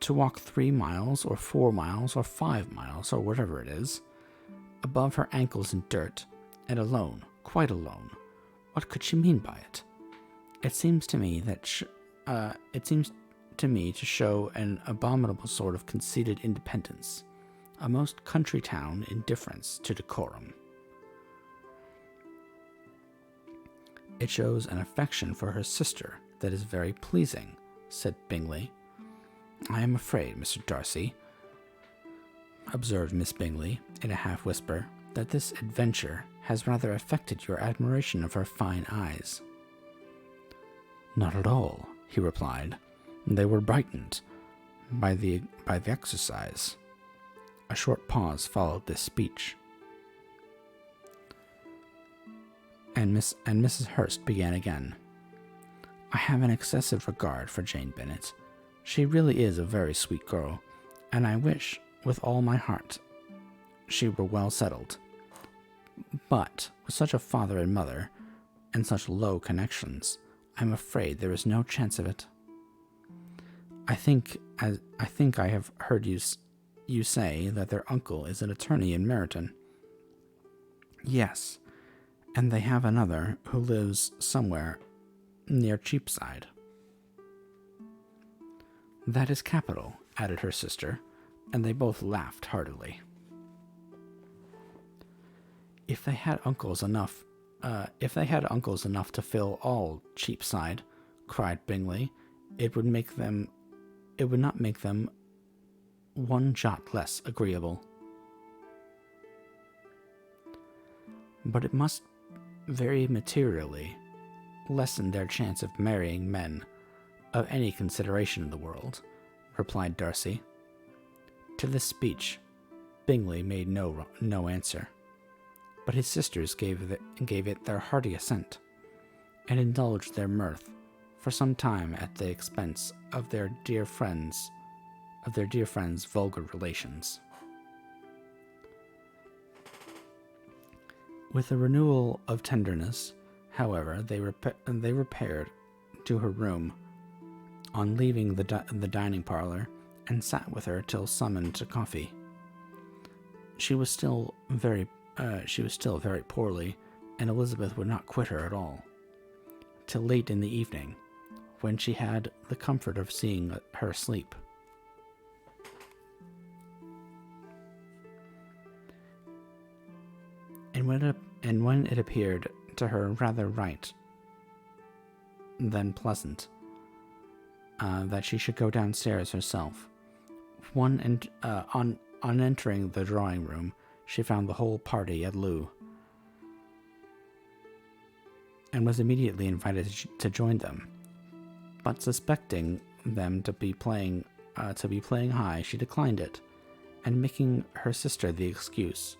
To walk 3 miles, or 4 miles, or 5 miles, or whatever it is, above her ankles in dirt, and alone, quite alone. What could she mean by it? It seems to me to show an abominable sort of conceited independence, a most country town indifference to decorum. It shows an affection for her sister that is very pleasing, said Bingley. I am afraid, Mr. Darcy, observed Miss Bingley in a half-whisper, that this adventure has rather affected your admiration of her fine eyes. Not at all, he replied. They were brightened by the exercise. A short pause followed this speech, and Mrs. Hurst began again. I have an excessive regard for Jane Bennet. She really is a very sweet girl, and I wish with all my heart she were well settled. But with such a father and mother, and such low connections, I am afraid there is no chance of it. I think I have heard you say that their uncle is an attorney in Meryton. Yes, and they have another who lives somewhere near Cheapside. That is capital, added her sister, and they both laughed heartily. If they had uncles enough to fill all Cheapside, cried Bingley, it would not make them one jot less agreeable. But it must very materially lessen their chance of marrying men of any consideration in the world, replied Darcy. To this speech, Bingley made no answer, but his sisters gave it their hearty assent, and indulged their mirth for some time at the expense of their dear friends' vulgar relations. With a renewal of tenderness, however, they repaired to her room on leaving the dining parlor, and sat with her till summoned to coffee. She was still very poorly, and Elizabeth would not quit her at all, till late in the evening, when she had the comfort of seeing her sleep. And when it appeared to her rather right than pleasant that she should go downstairs herself, on entering the drawing room, she found the whole party at loo, and was immediately invited to join them. But suspecting them to be playing high, she declined it, and making her sister the excuse,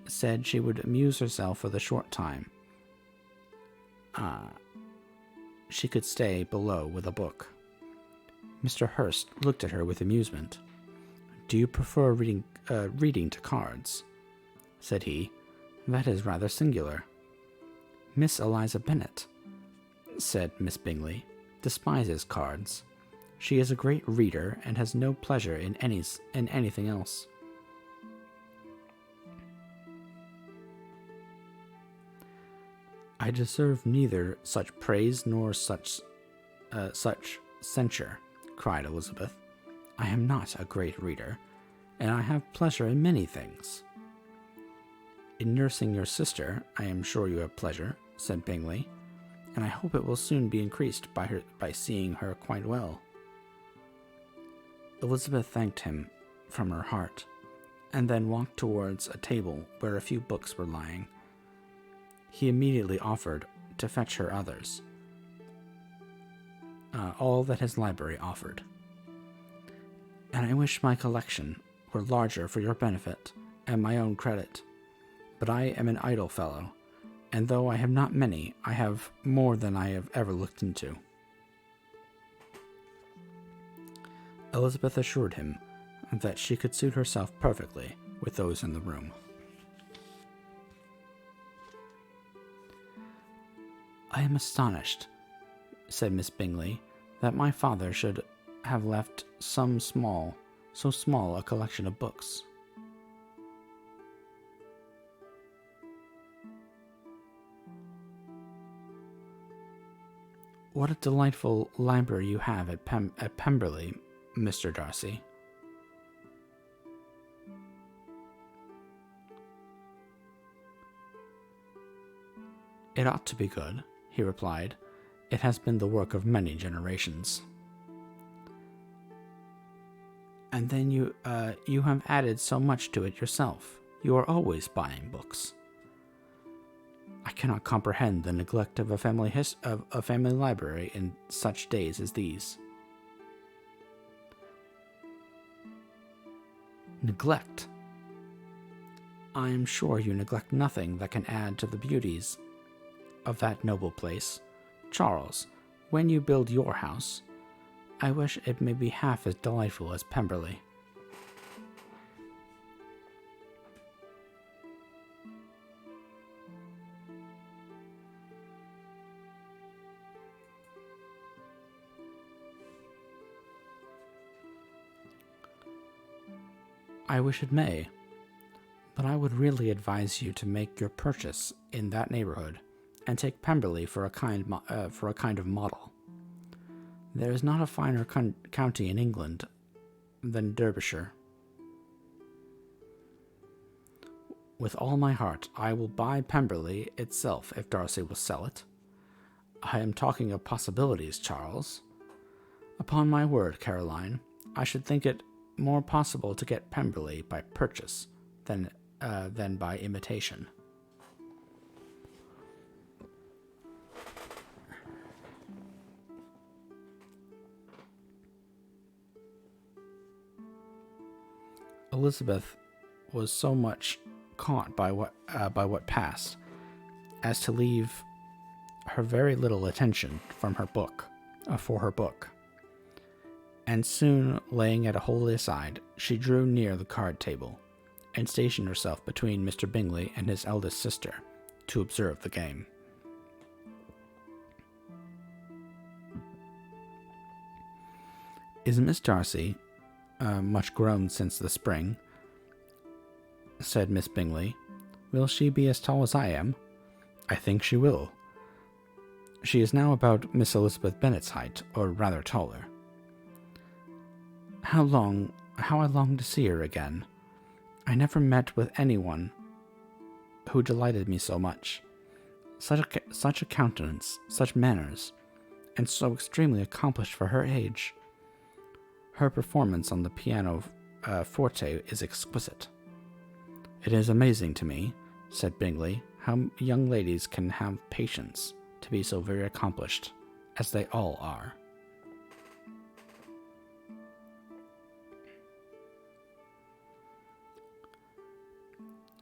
said she would amuse herself for the short time she could stay below with a book. Mr. Hurst looked at her with amusement. Do you prefer reading to cards? Said he. That is rather singular. Miss Eliza Bennet, said Miss Bingley, despises cards. She is a great reader and has no pleasure in anything else. I deserve neither such praise nor such censure, cried Elizabeth. I am not a great reader, and I have pleasure in many things. In nursing your sister, I am sure you have pleasure, said Bingley, and I hope it will soon be increased by seeing her quite well. Elizabeth thanked him from her heart, and then walked towards a table where a few books were lying. He immediately offered to fetch her others, all that his library offered. And I wish my collection were larger for your benefit and my own credit. But I am an idle fellow, and though I have not many, I have more than I have ever looked into. Elizabeth assured him that she could suit herself perfectly with those in the room. I am astonished, said Miss Bingley, that my father should have left so small a collection of books. What a delightful library you have at Pemberley, Mr. Darcy. It ought to be good, he replied. It has been the work of many generations. And then you have added so much to it yourself. You are always buying books. I cannot comprehend the neglect of a family library in such days as these. Neglect? I am sure you neglect nothing that can add to the beauties of that noble place. Charles, when you build your house, I wish it may be half as delightful as Pemberley. I wish it may, but I would really advise you to make your purchase in that neighborhood and take Pemberley for a kind of model. There is not a finer county in England than Derbyshire. With all my heart, I will buy Pemberley itself if Darcy will sell it. I am talking of possibilities, Charles. Upon my word, Caroline, I should think it more possible to get Pemberley by purchase than by imitation. Elizabeth was so much caught by what passed as to leave her very little attention for her book, and soon laying it wholly aside, she drew near the card table and stationed herself between Mr. Bingley and his eldest sister to observe the game. Is Miss Darcy much grown since the spring? Said Miss Bingley. Will she be as tall as I am? I think she will. She is now about Miss Elizabeth Bennet's height, or rather taller. How I long to see her again. I never met with anyone who delighted me so much. Such a countenance, such manners, and so extremely accomplished for her age. Her performance on the piano forte is exquisite. It is amazing to me, said Bingley, how young ladies can have patience to be so very accomplished, as they all are.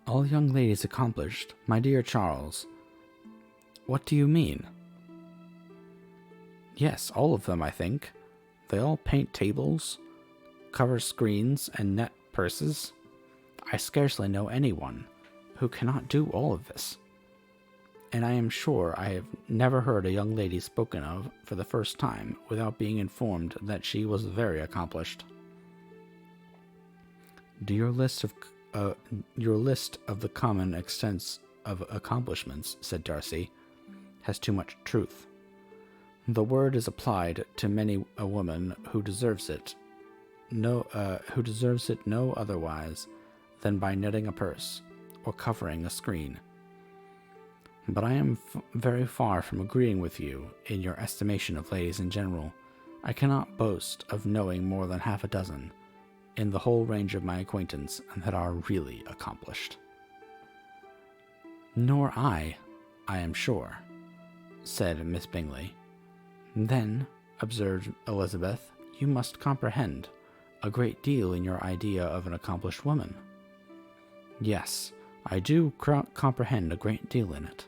All young ladies accomplished, my dear Charles. What do you mean? Yes, all of them, I think. They all paint tables, cover screens, and net purses. I scarcely know anyone who cannot do all of this. And I am sure I have never heard a young lady spoken of for the first time without being informed that she was very accomplished. Do your list of the common extents of accomplishments, said Darcy, has too much truth. The word is applied to many a woman who deserves it no otherwise than by knitting a purse or covering a screen. But I am very far from agreeing with you in your estimation of ladies in general. I cannot boast of knowing more than half a dozen in the whole range of my acquaintance that are really accomplished. Nor I am sure, said Miss Bingley. Then, observed Elizabeth, you must comprehend a great deal in your idea of an accomplished woman. Yes, I do comprehend a great deal in it.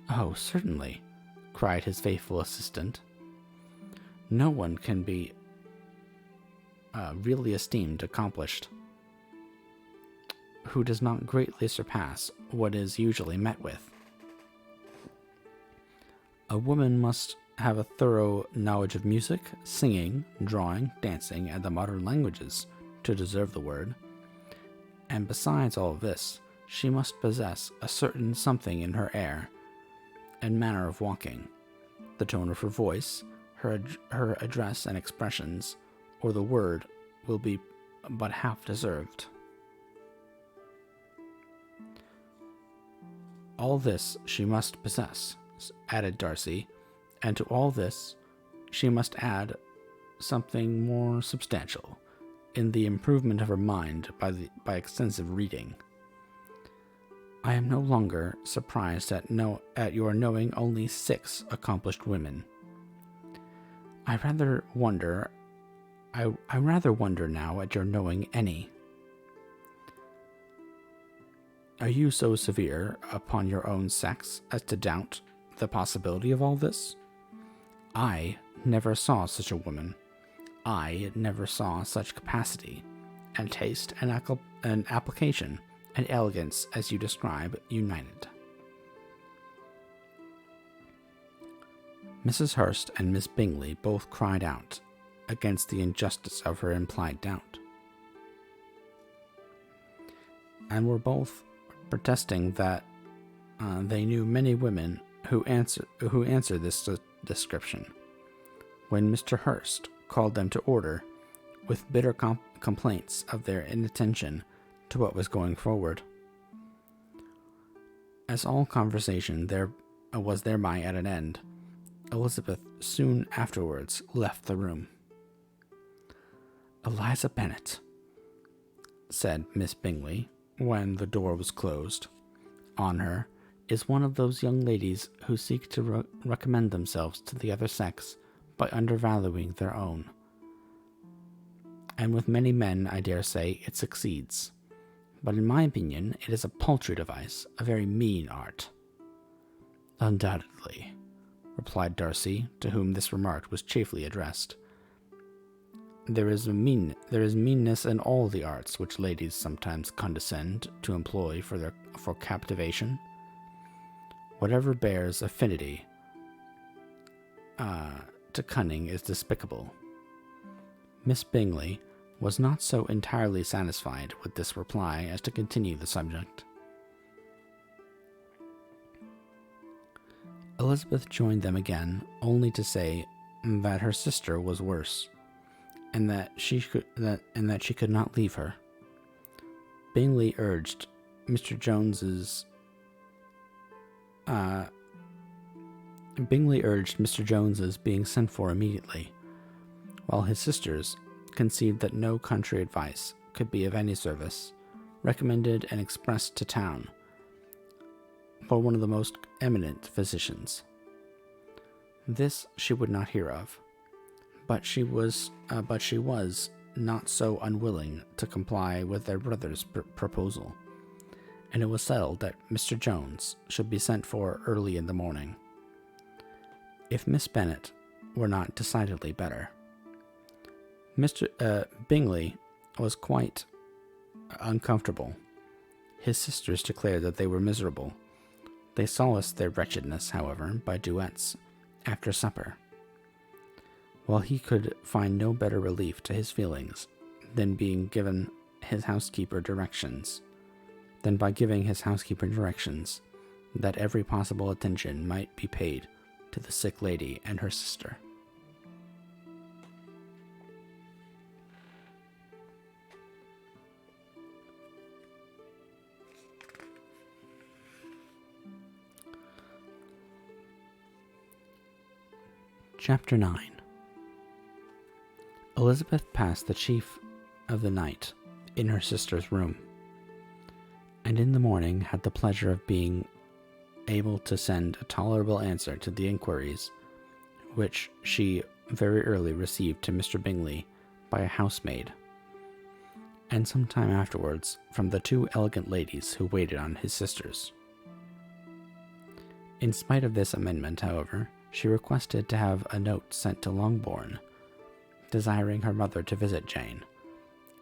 Oh, certainly, cried his faithful assistant. No one can be really esteemed accomplished who does not greatly surpass what is usually met with. A woman must have a thorough knowledge of music, singing, drawing, dancing, and the modern languages to deserve the word. And besides all this, she must possess a certain something in her air and manner of walking, the tone of her voice, her address and expressions, or the word will be but half deserved. All this she must possess, added Darcy, and to all this she must add something more substantial in the improvement of her mind by extensive reading. I am no longer surprised at your knowing only 6 accomplished women. I rather wonder now at your knowing any. Are you so severe upon your own sex as to doubt the possibility of all this? I never saw such a woman. I never saw such capacity, and taste, and application, and elegance as you describe united. Mrs. Hurst and Miss Bingley both cried out against the injustice of her implied doubt, and were both protesting that they knew many women who answered this description, when Mr. Hurst called them to order with bitter complaints of their inattention to what was going forward. As all conversation there was thereby at an end, Elizabeth soon afterwards left the room. "Eliza Bennet," said Miss Bingley, when the door was closed on her, "is one of those young ladies who seek to recommend themselves to the other sex by undervaluing their own. And with many men, I dare say, it succeeds. But in my opinion, it is a paltry device, a very mean art." "Undoubtedly," replied Darcy, to whom this remark was chiefly addressed. There is meanness in all the arts which ladies sometimes condescend to employ for captivation. Whatever bears affinity to cunning is despicable. Miss Bingley was not so entirely satisfied with this reply as to continue the subject. Elizabeth joined them again, only to say that her sister was worse, and that she could not leave her. Bingley urged Mr. Jones's being sent for immediately, while his sisters, conceived that no country advice could be of any service, recommended and expressed to town for one of the most eminent physicians. This she would not hear of, but she was not so unwilling to comply with their brother's proposal, and it was settled that Mr. Jones should be sent for early in the morning, if Miss Bennet were not decidedly better. Mr. Bingley was quite uncomfortable. His sisters declared that they were miserable. They solaced their wretchedness, however, by duets after supper, while he could find no better relief to his feelings than by giving his housekeeper directions that every possible attention might be paid to the sick lady and her sister. Chapter 9. Elizabeth passed the chief of the night in her sister's room, and in the morning had the pleasure of being able to send a tolerable answer to the inquiries which she very early received to Mr. Bingley by a housemaid, and some time afterwards from the 2 elegant ladies who waited on his sisters. In spite of this amendment, however, she requested to have a note sent to Longbourn, desiring her mother to visit Jane,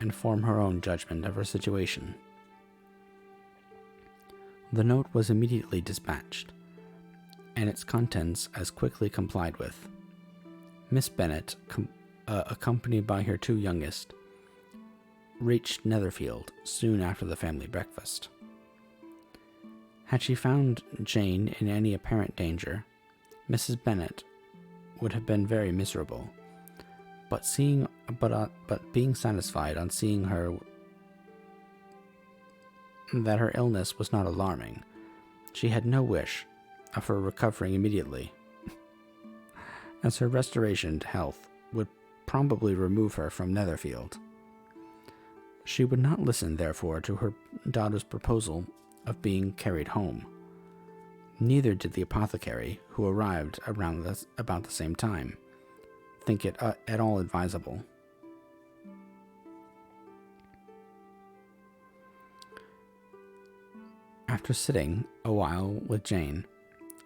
and form her own judgment of her situation. The note was immediately dispatched, and its contents as quickly complied with. Miss Bennet, accompanied by her 2 youngest, reached Netherfield soon after the family breakfast. Had she found Jane in any apparent danger, Mrs. Bennet would have been very miserable. But being satisfied on seeing her that her illness was not alarming, she had no wish of her recovering immediately, as her restoration to health would probably remove her from Netherfield. She would not listen, therefore, to her daughter's proposal of being carried home. Neither did the apothecary, who arrived about the same time, think it at all advisable. After sitting a while with Jane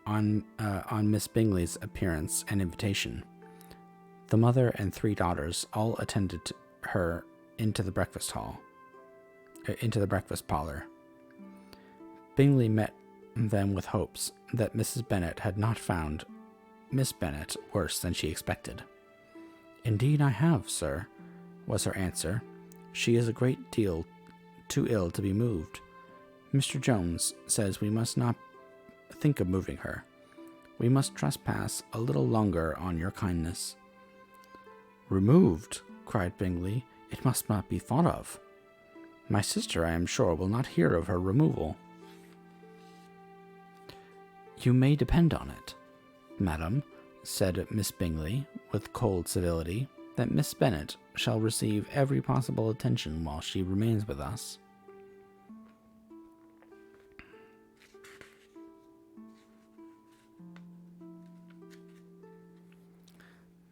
on Miss Bingley's appearance and invitation, the mother and 3 daughters all attended her into the breakfast parlor. Bingley met them with hopes that Mrs. Bennet had not found Miss Bennet worse than she expected. "Indeed I have, sir," was her answer. "She is a great deal too ill to be moved. Mr. Jones says we must not think of moving her. We must trespass a little longer on your kindness." "Removed?" cried Bingley. "It must not be thought of. My sister, I am sure, will not hear of her removal." "You may depend on it, madam," said Miss Bingley, with cold civility, "that Miss Bennet shall receive every possible attention while she remains with us."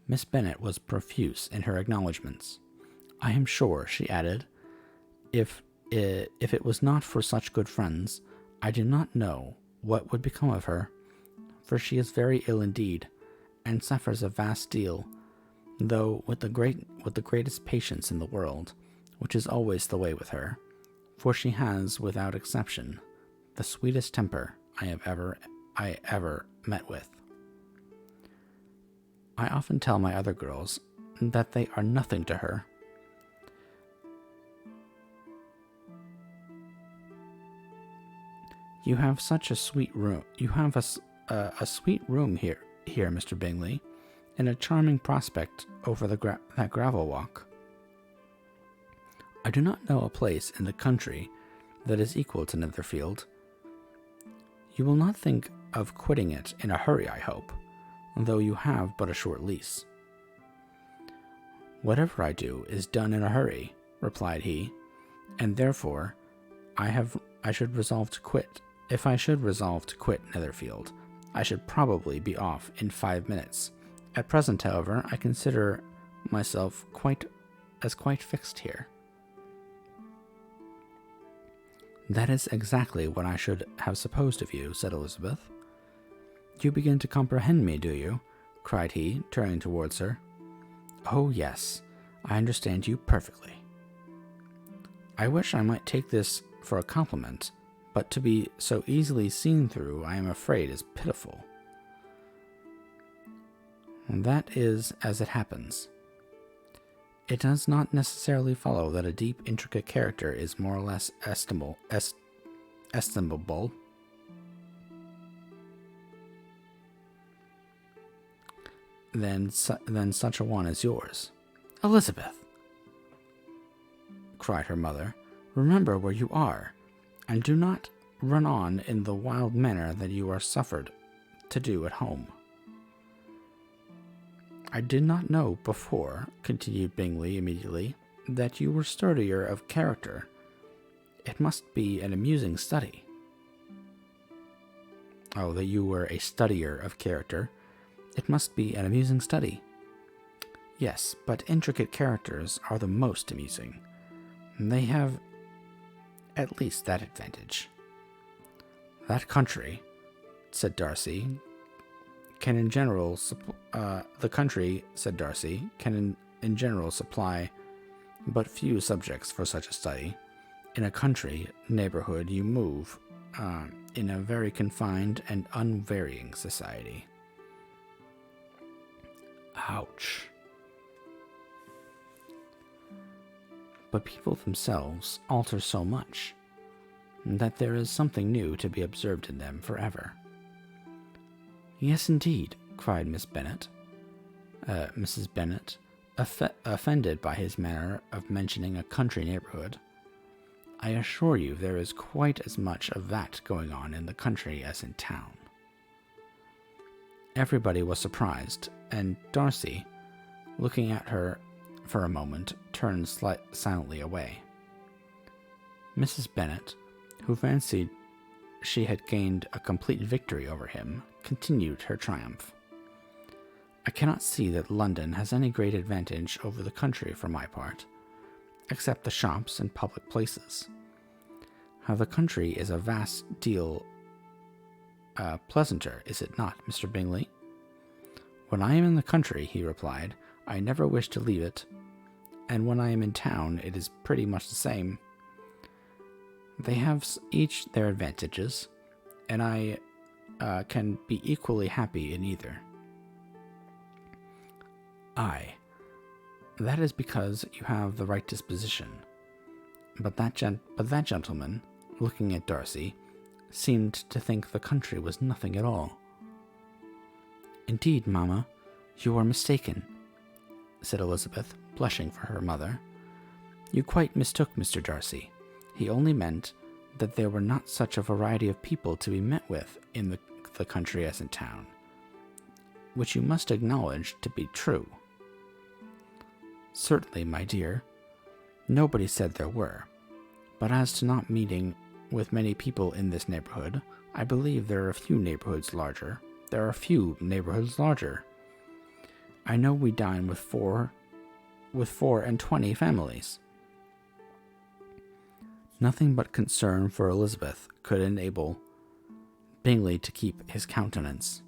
Miss Bennet was profuse in her acknowledgments. "I am sure," she added, if it was not for such good friends, I do not know what would become of her, for she is very ill indeed, and suffers a vast deal, though with the greatest patience in the world, which is always the way with her, for she has, without exception, the sweetest temper I ever met with. I often tell my other girls that they are nothing to her. You have such a sweet room. You have a sweet room here, Mr. Bingley, and a charming prospect over that gravel walk. I do not know a place in the country that is equal to Netherfield. You will not think of quitting it in a hurry, I hope, though you have but a short lease." "Whatever I do is done in a hurry," replied he, "and therefore I should resolve to quit. If I should resolve to quit Netherfield, I should probably be off in 5 minutes. At present, however, I consider myself quite fixed here." "That is exactly what I should have supposed of you," said Elizabeth. "You begin to comprehend me, do you?" cried he, turning towards her. "Oh, yes, I understand you perfectly." "I wish I might take this for a compliment, but to be so easily seen through, I am afraid, is pitiful." "That is as it happens. It does not necessarily follow that a deep, intricate character is more or less estimable than such a one as yours." "Elizabeth," cried her mother, "remember where you are, and do not run on in the wild manner that you are suffered to do at home." "I did not know before," continued Bingley immediately, "that you were sturdier of character. It must be an amusing study." "Oh, that you were a studier of character. It must be an amusing study." "Yes, but intricate characters are the most amusing. They have at least that advantage." "That country," said Darcy, "can in general supply but few subjects for such a study. In a country neighborhood you move in a very confined and unvarying society." Ouch. But people themselves alter so much that there is something new to be observed in them forever. "Yes, indeed," cried Miss Bennet. Mrs. Bennet, offended by his manner of mentioning a country neighborhood. I assure you there is quite as much of that going on in the country as in town. Everybody was surprised, and Darcy, looking at her for a moment, turned silently away. Mrs. Bennet, who fancied she had gained a complete victory over him, continued her triumph. I cannot see that London has any great advantage over the country for my part, except the shops and public places. How the country is a vast deal pleasanter, is it not, Mr. Bingley? When I am in the country, he replied, I never wish to leave it, and when I am in town, it is pretty much the same. They have each their advantages, and I can be equally happy in either. Aye, that is because you have the right disposition. But that gentleman, looking at Darcy, seemed to think the country was nothing at all. Indeed, mamma, you are mistaken, said Elizabeth, blushing for her mother. You quite mistook Mr. Darcy. He only meant that there were not such a variety of people to be met with in the country as in town, which you must acknowledge to be true. Certainly, my dear, nobody said there were, but as to not meeting with many people in this neighborhood, I believe there are a few neighborhoods larger. I know we dine with 24 families. Nothing but concern for Elizabeth could enable Bingley to keep his countenance.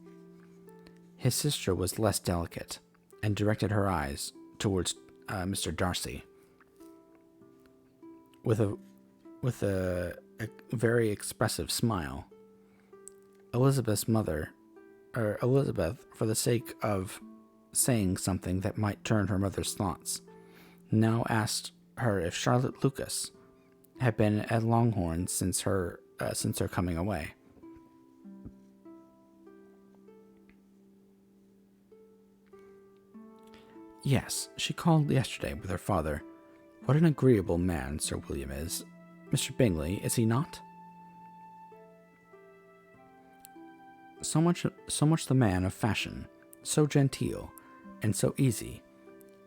His sister was less delicate, and directed her eyes towards Mr. Darcy with a very expressive smile. Elizabeth, for the sake of saying something that might turn her mother's thoughts, now asked her if Charlotte Lucas had been at Longhorn since her coming away. Yes, she called yesterday with her father. What an agreeable man Sir William is. Mr. Bingley, is he not? So much the man of fashion, so genteel, and so easy.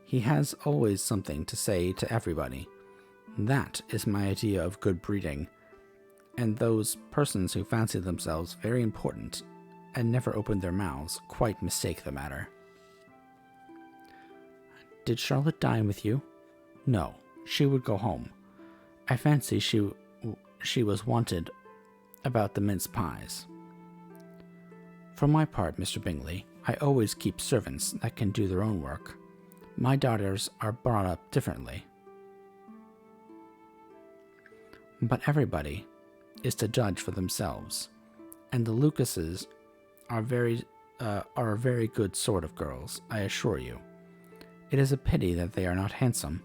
He has always something to say to everybody. That is my idea of good breeding, and those persons who fancy themselves very important and never open their mouths quite mistake the matter. Did Charlotte dine with you? No, she would go home. I fancy she was wanted about the mince pies. For my part, Mr. Bingley, I always keep servants that can do their own work. My daughters are brought up differently. But everybody is to judge for themselves, and the Lucases are a very good sort of girls, I assure you. It is a pity that they are not handsome.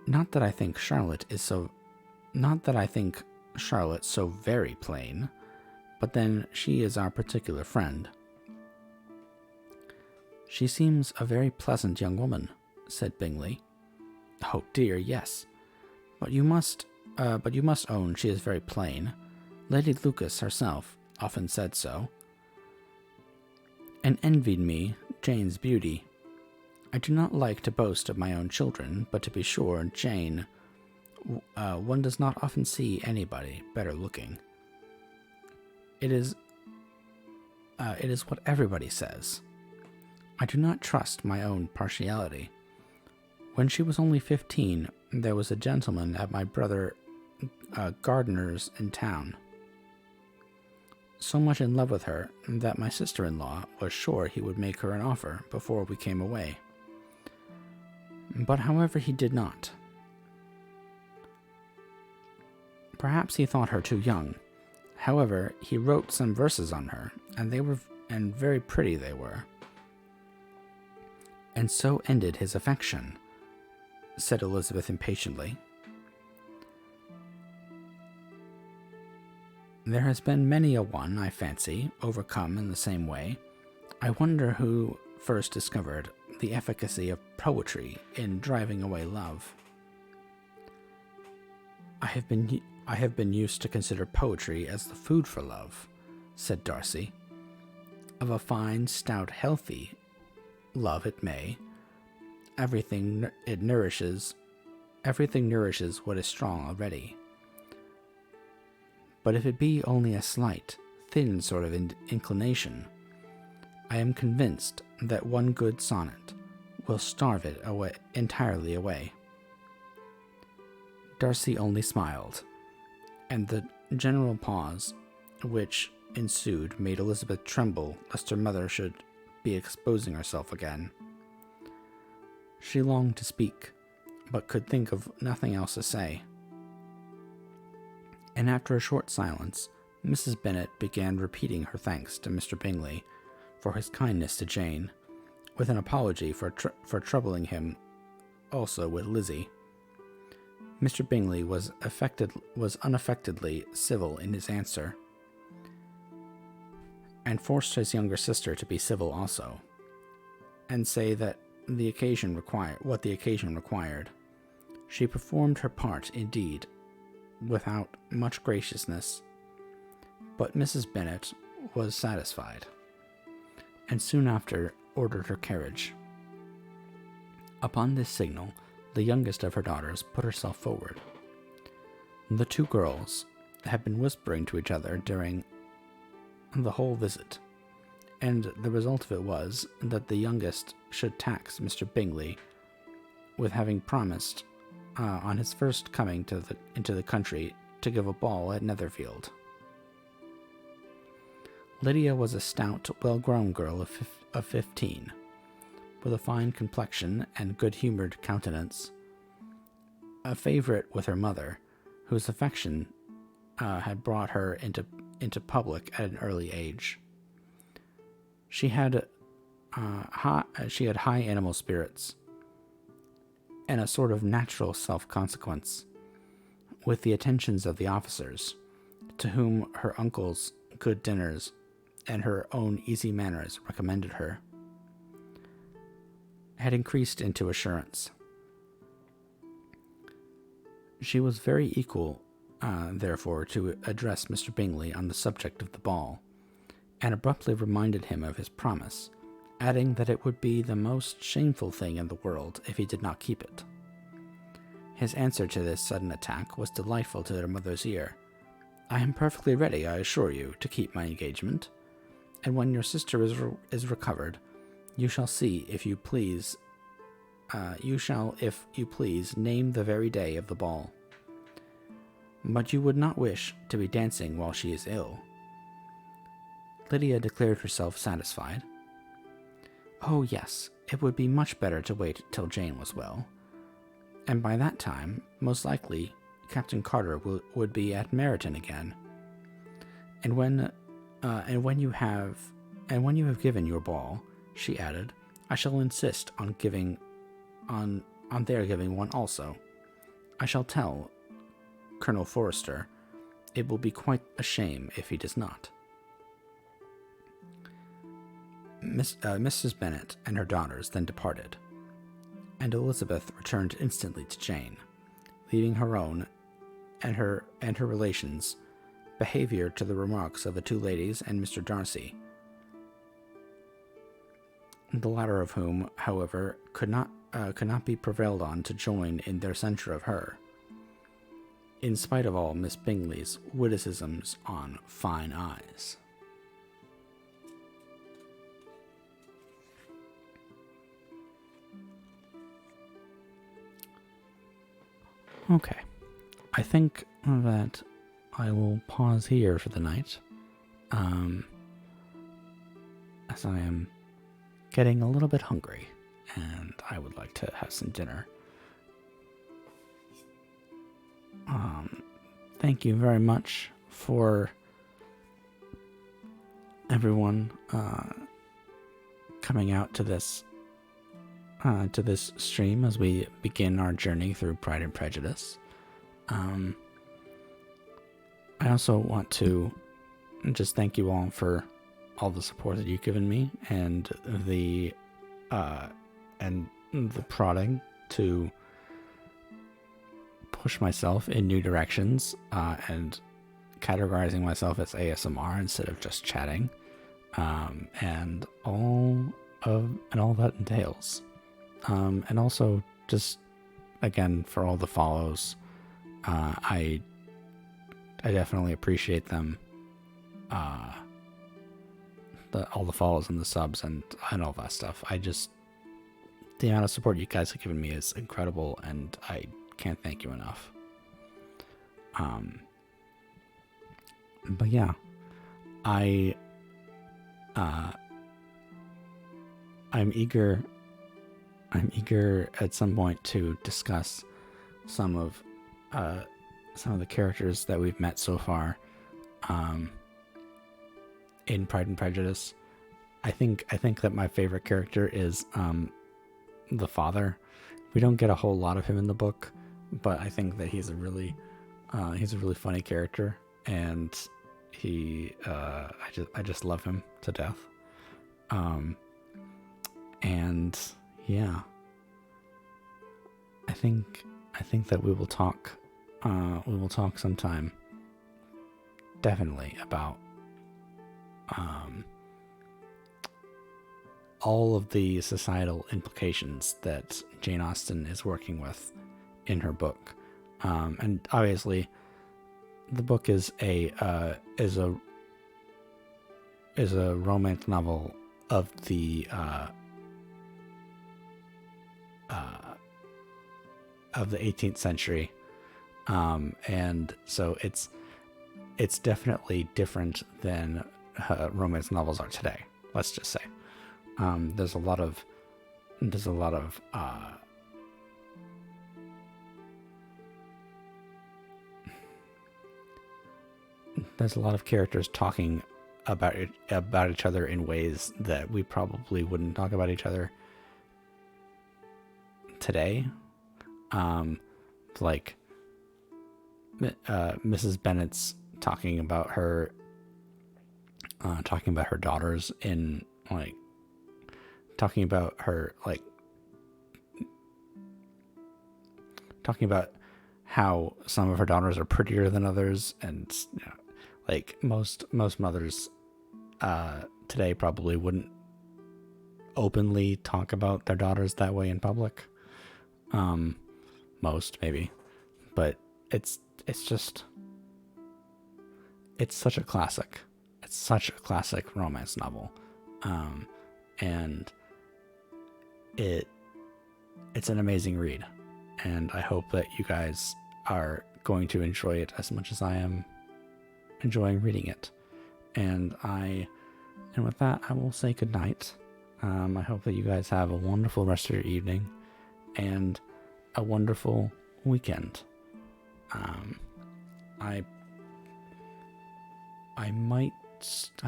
Not that I think Charlotte so very plain, but then she is our particular friend. She seems a very pleasant young woman, said Bingley. Oh dear, yes. But you must own she is very plain. Lady Lucas herself often said so, and envied me Jane's beauty. I do not like to boast of my own children, but to be sure, Jane, one does not often see anybody better looking. It is what everybody says. I do not trust my own partiality. When she was only 15, there was a gentleman at my brother Gardiner's in town, so much in love with her that my sister-in-law was sure he would make her an offer before we came away. But however, he did not. Perhaps he thought her too young. However, he wrote some verses on her, and very pretty they were. And so ended his affection, said Elizabeth impatiently. There has been many a one, I fancy, overcome in the same way, I wonder who first discovered the efficacy of poetry in driving away love. I have been used to consider poetry as the food for love, said Darcy. Of a fine, stout, healthy love it may. Everything nourishes what is strong already. But if it be only a slight, thin sort of inclination, I am convinced that one good sonnet will starve it entirely away. Darcy only smiled, and the general pause which ensued made Elizabeth tremble lest her mother should be exposing herself again. She longed to speak, but could think of nothing else to say. And after a short silence, Mrs. Bennet began repeating her thanks to Mr. Bingley for his kindness to Jane, with an apology for troubling him also with Lizzie. Mr. Bingley was unaffectedly civil in his answer, and forced his younger sister to be civil also, and say that what the occasion required. She performed her part, indeed, without much graciousness, but Mrs. Bennet was satisfied, and soon after ordered her carriage. Upon this signal, the youngest of her daughters put herself forward. The two girls had been whispering to each other during the whole visit, and the result of it was that the youngest should tax Mr. Bingley with having promised, on his first coming into the country, to give a ball at Netherfield. Lydia was a stout, well-grown girl of 15, with a fine complexion and good-humored countenance, a favorite with her mother, whose affection had brought her into public at an early age. She had high animal spirits and a sort of natural self-consequence, with the attentions of the officers, to whom her uncle's good dinners and her own easy manners recommended her, had increased into assurance. She was very equal, therefore, to address Mr. Bingley on the subject of the ball, and abruptly reminded him of his promise, adding that it would be the most shameful thing in the world if he did not keep it. His answer to this sudden attack was delightful to their mother's ear. "I am perfectly ready, I assure you, to keep my engagement, and when your sister is recovered, you shall see, if you please, name the very day of the ball. But you would not wish to be dancing while she is ill." Lydia declared herself satisfied. "Oh, yes, it would be much better to wait till Jane was well, and by that time, most likely, Captain Carter would be at Meryton again. And when you have given your ball," she added, "I shall insist on their giving one also. I shall tell Colonel Forster it will be quite a shame if he does not." Mrs. Bennet and her daughters then departed, and Elizabeth returned instantly to Jane, leaving her own and her relations' behavior to the remarks of the two ladies and Mr. Darcy, the latter of whom, however, could not be prevailed on to join in their censure of her, in spite of all Miss Bingley's witticisms on fine eyes. Okay, I think that I will pause here for the night, as I am getting a little bit hungry, and I would like to have some dinner. Thank you very much for everyone coming out to this stream as we begin our journey through Pride and Prejudice. I also want to just thank you all for all the support that you've given me, uh, and the prodding to push myself in new directions, and categorizing myself as ASMR instead of just chatting, and all that entails, and also just again for all the follows. I definitely appreciate them. All the follows and the subs and all that stuff. The amount of support you guys have given me is incredible, and I can't thank you enough. But yeah, I'm eager at some point to discuss some of the characters that we've met so far, in Pride and Prejudice. I think that my favorite character is the father. We don't get a whole lot of him in the book, but I think that he's a really funny character, and I just love him to death. And yeah, I think that we will talk sometime, definitely, about all of the societal implications that Jane Austen is working with in her book. And obviously the book is a romance novel of the 18th century, and so it's definitely different than romance novels are today. Let's just say there's a lot of characters talking about each other in ways that we probably wouldn't talk about each other today. Like Mrs. Bennet's talking about her daughters in talking about how some of her daughters are prettier than others, and most mothers today probably wouldn't openly talk about their daughters that way in public. Most maybe, but it's such a classic. It's such a classic romance novel, and it's an amazing read, and I hope that you guys are going to enjoy it as much as I am enjoying reading it. And with that, I will say good night. I hope that you guys have a wonderful rest of your evening and a wonderful weekend. I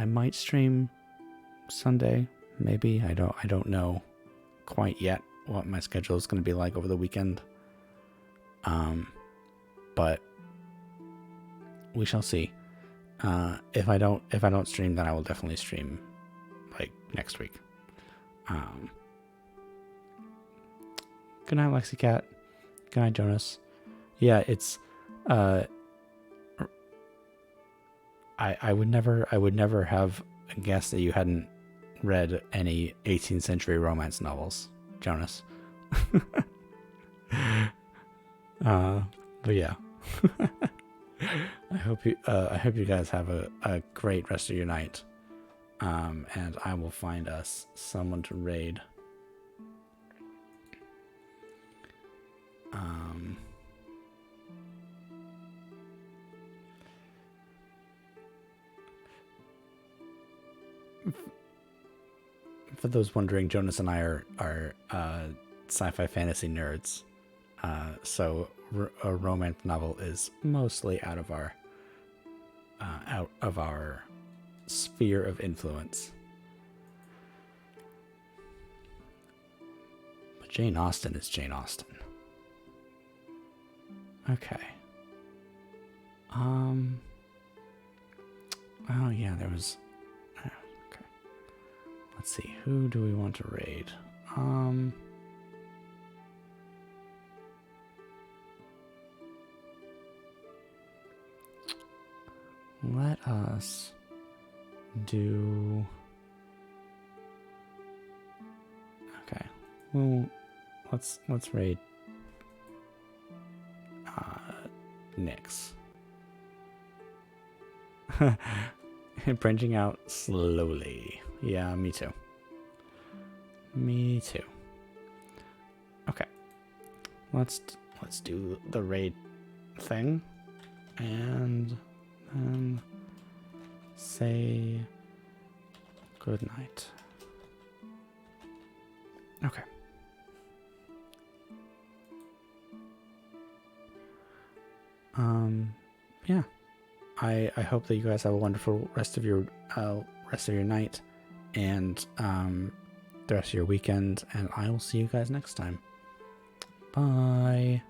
might stream Sunday, maybe. I don't know quite yet what my schedule is going to be like over the weekend. But we shall see. If I don't stream, then I will definitely stream next week. Good night, Lexicat. Good night, Jonas. Yeah, it's I would never have guessed that you hadn't read any 18th century romance novels, Jonas. But yeah. I hope you guys have a great rest of your night. And I will find us someone to raid. For those wondering, Jonas and I are sci-fi fantasy nerds. So a romance novel is mostly out of our sphere of influence. But Jane Austen is Jane Austen. Okay. Oh yeah, there was. Okay. let's see. Who do we want to raid? Let us do. Okay. Well, let's raid Nyx. Branching out slowly. Yeah, me too. Me too. Okay. Let's do the raid thing and then say good night. Okay. Yeah. I hope that you guys have a wonderful rest of your night and the rest of your weekend, and I will see you guys next time. Bye.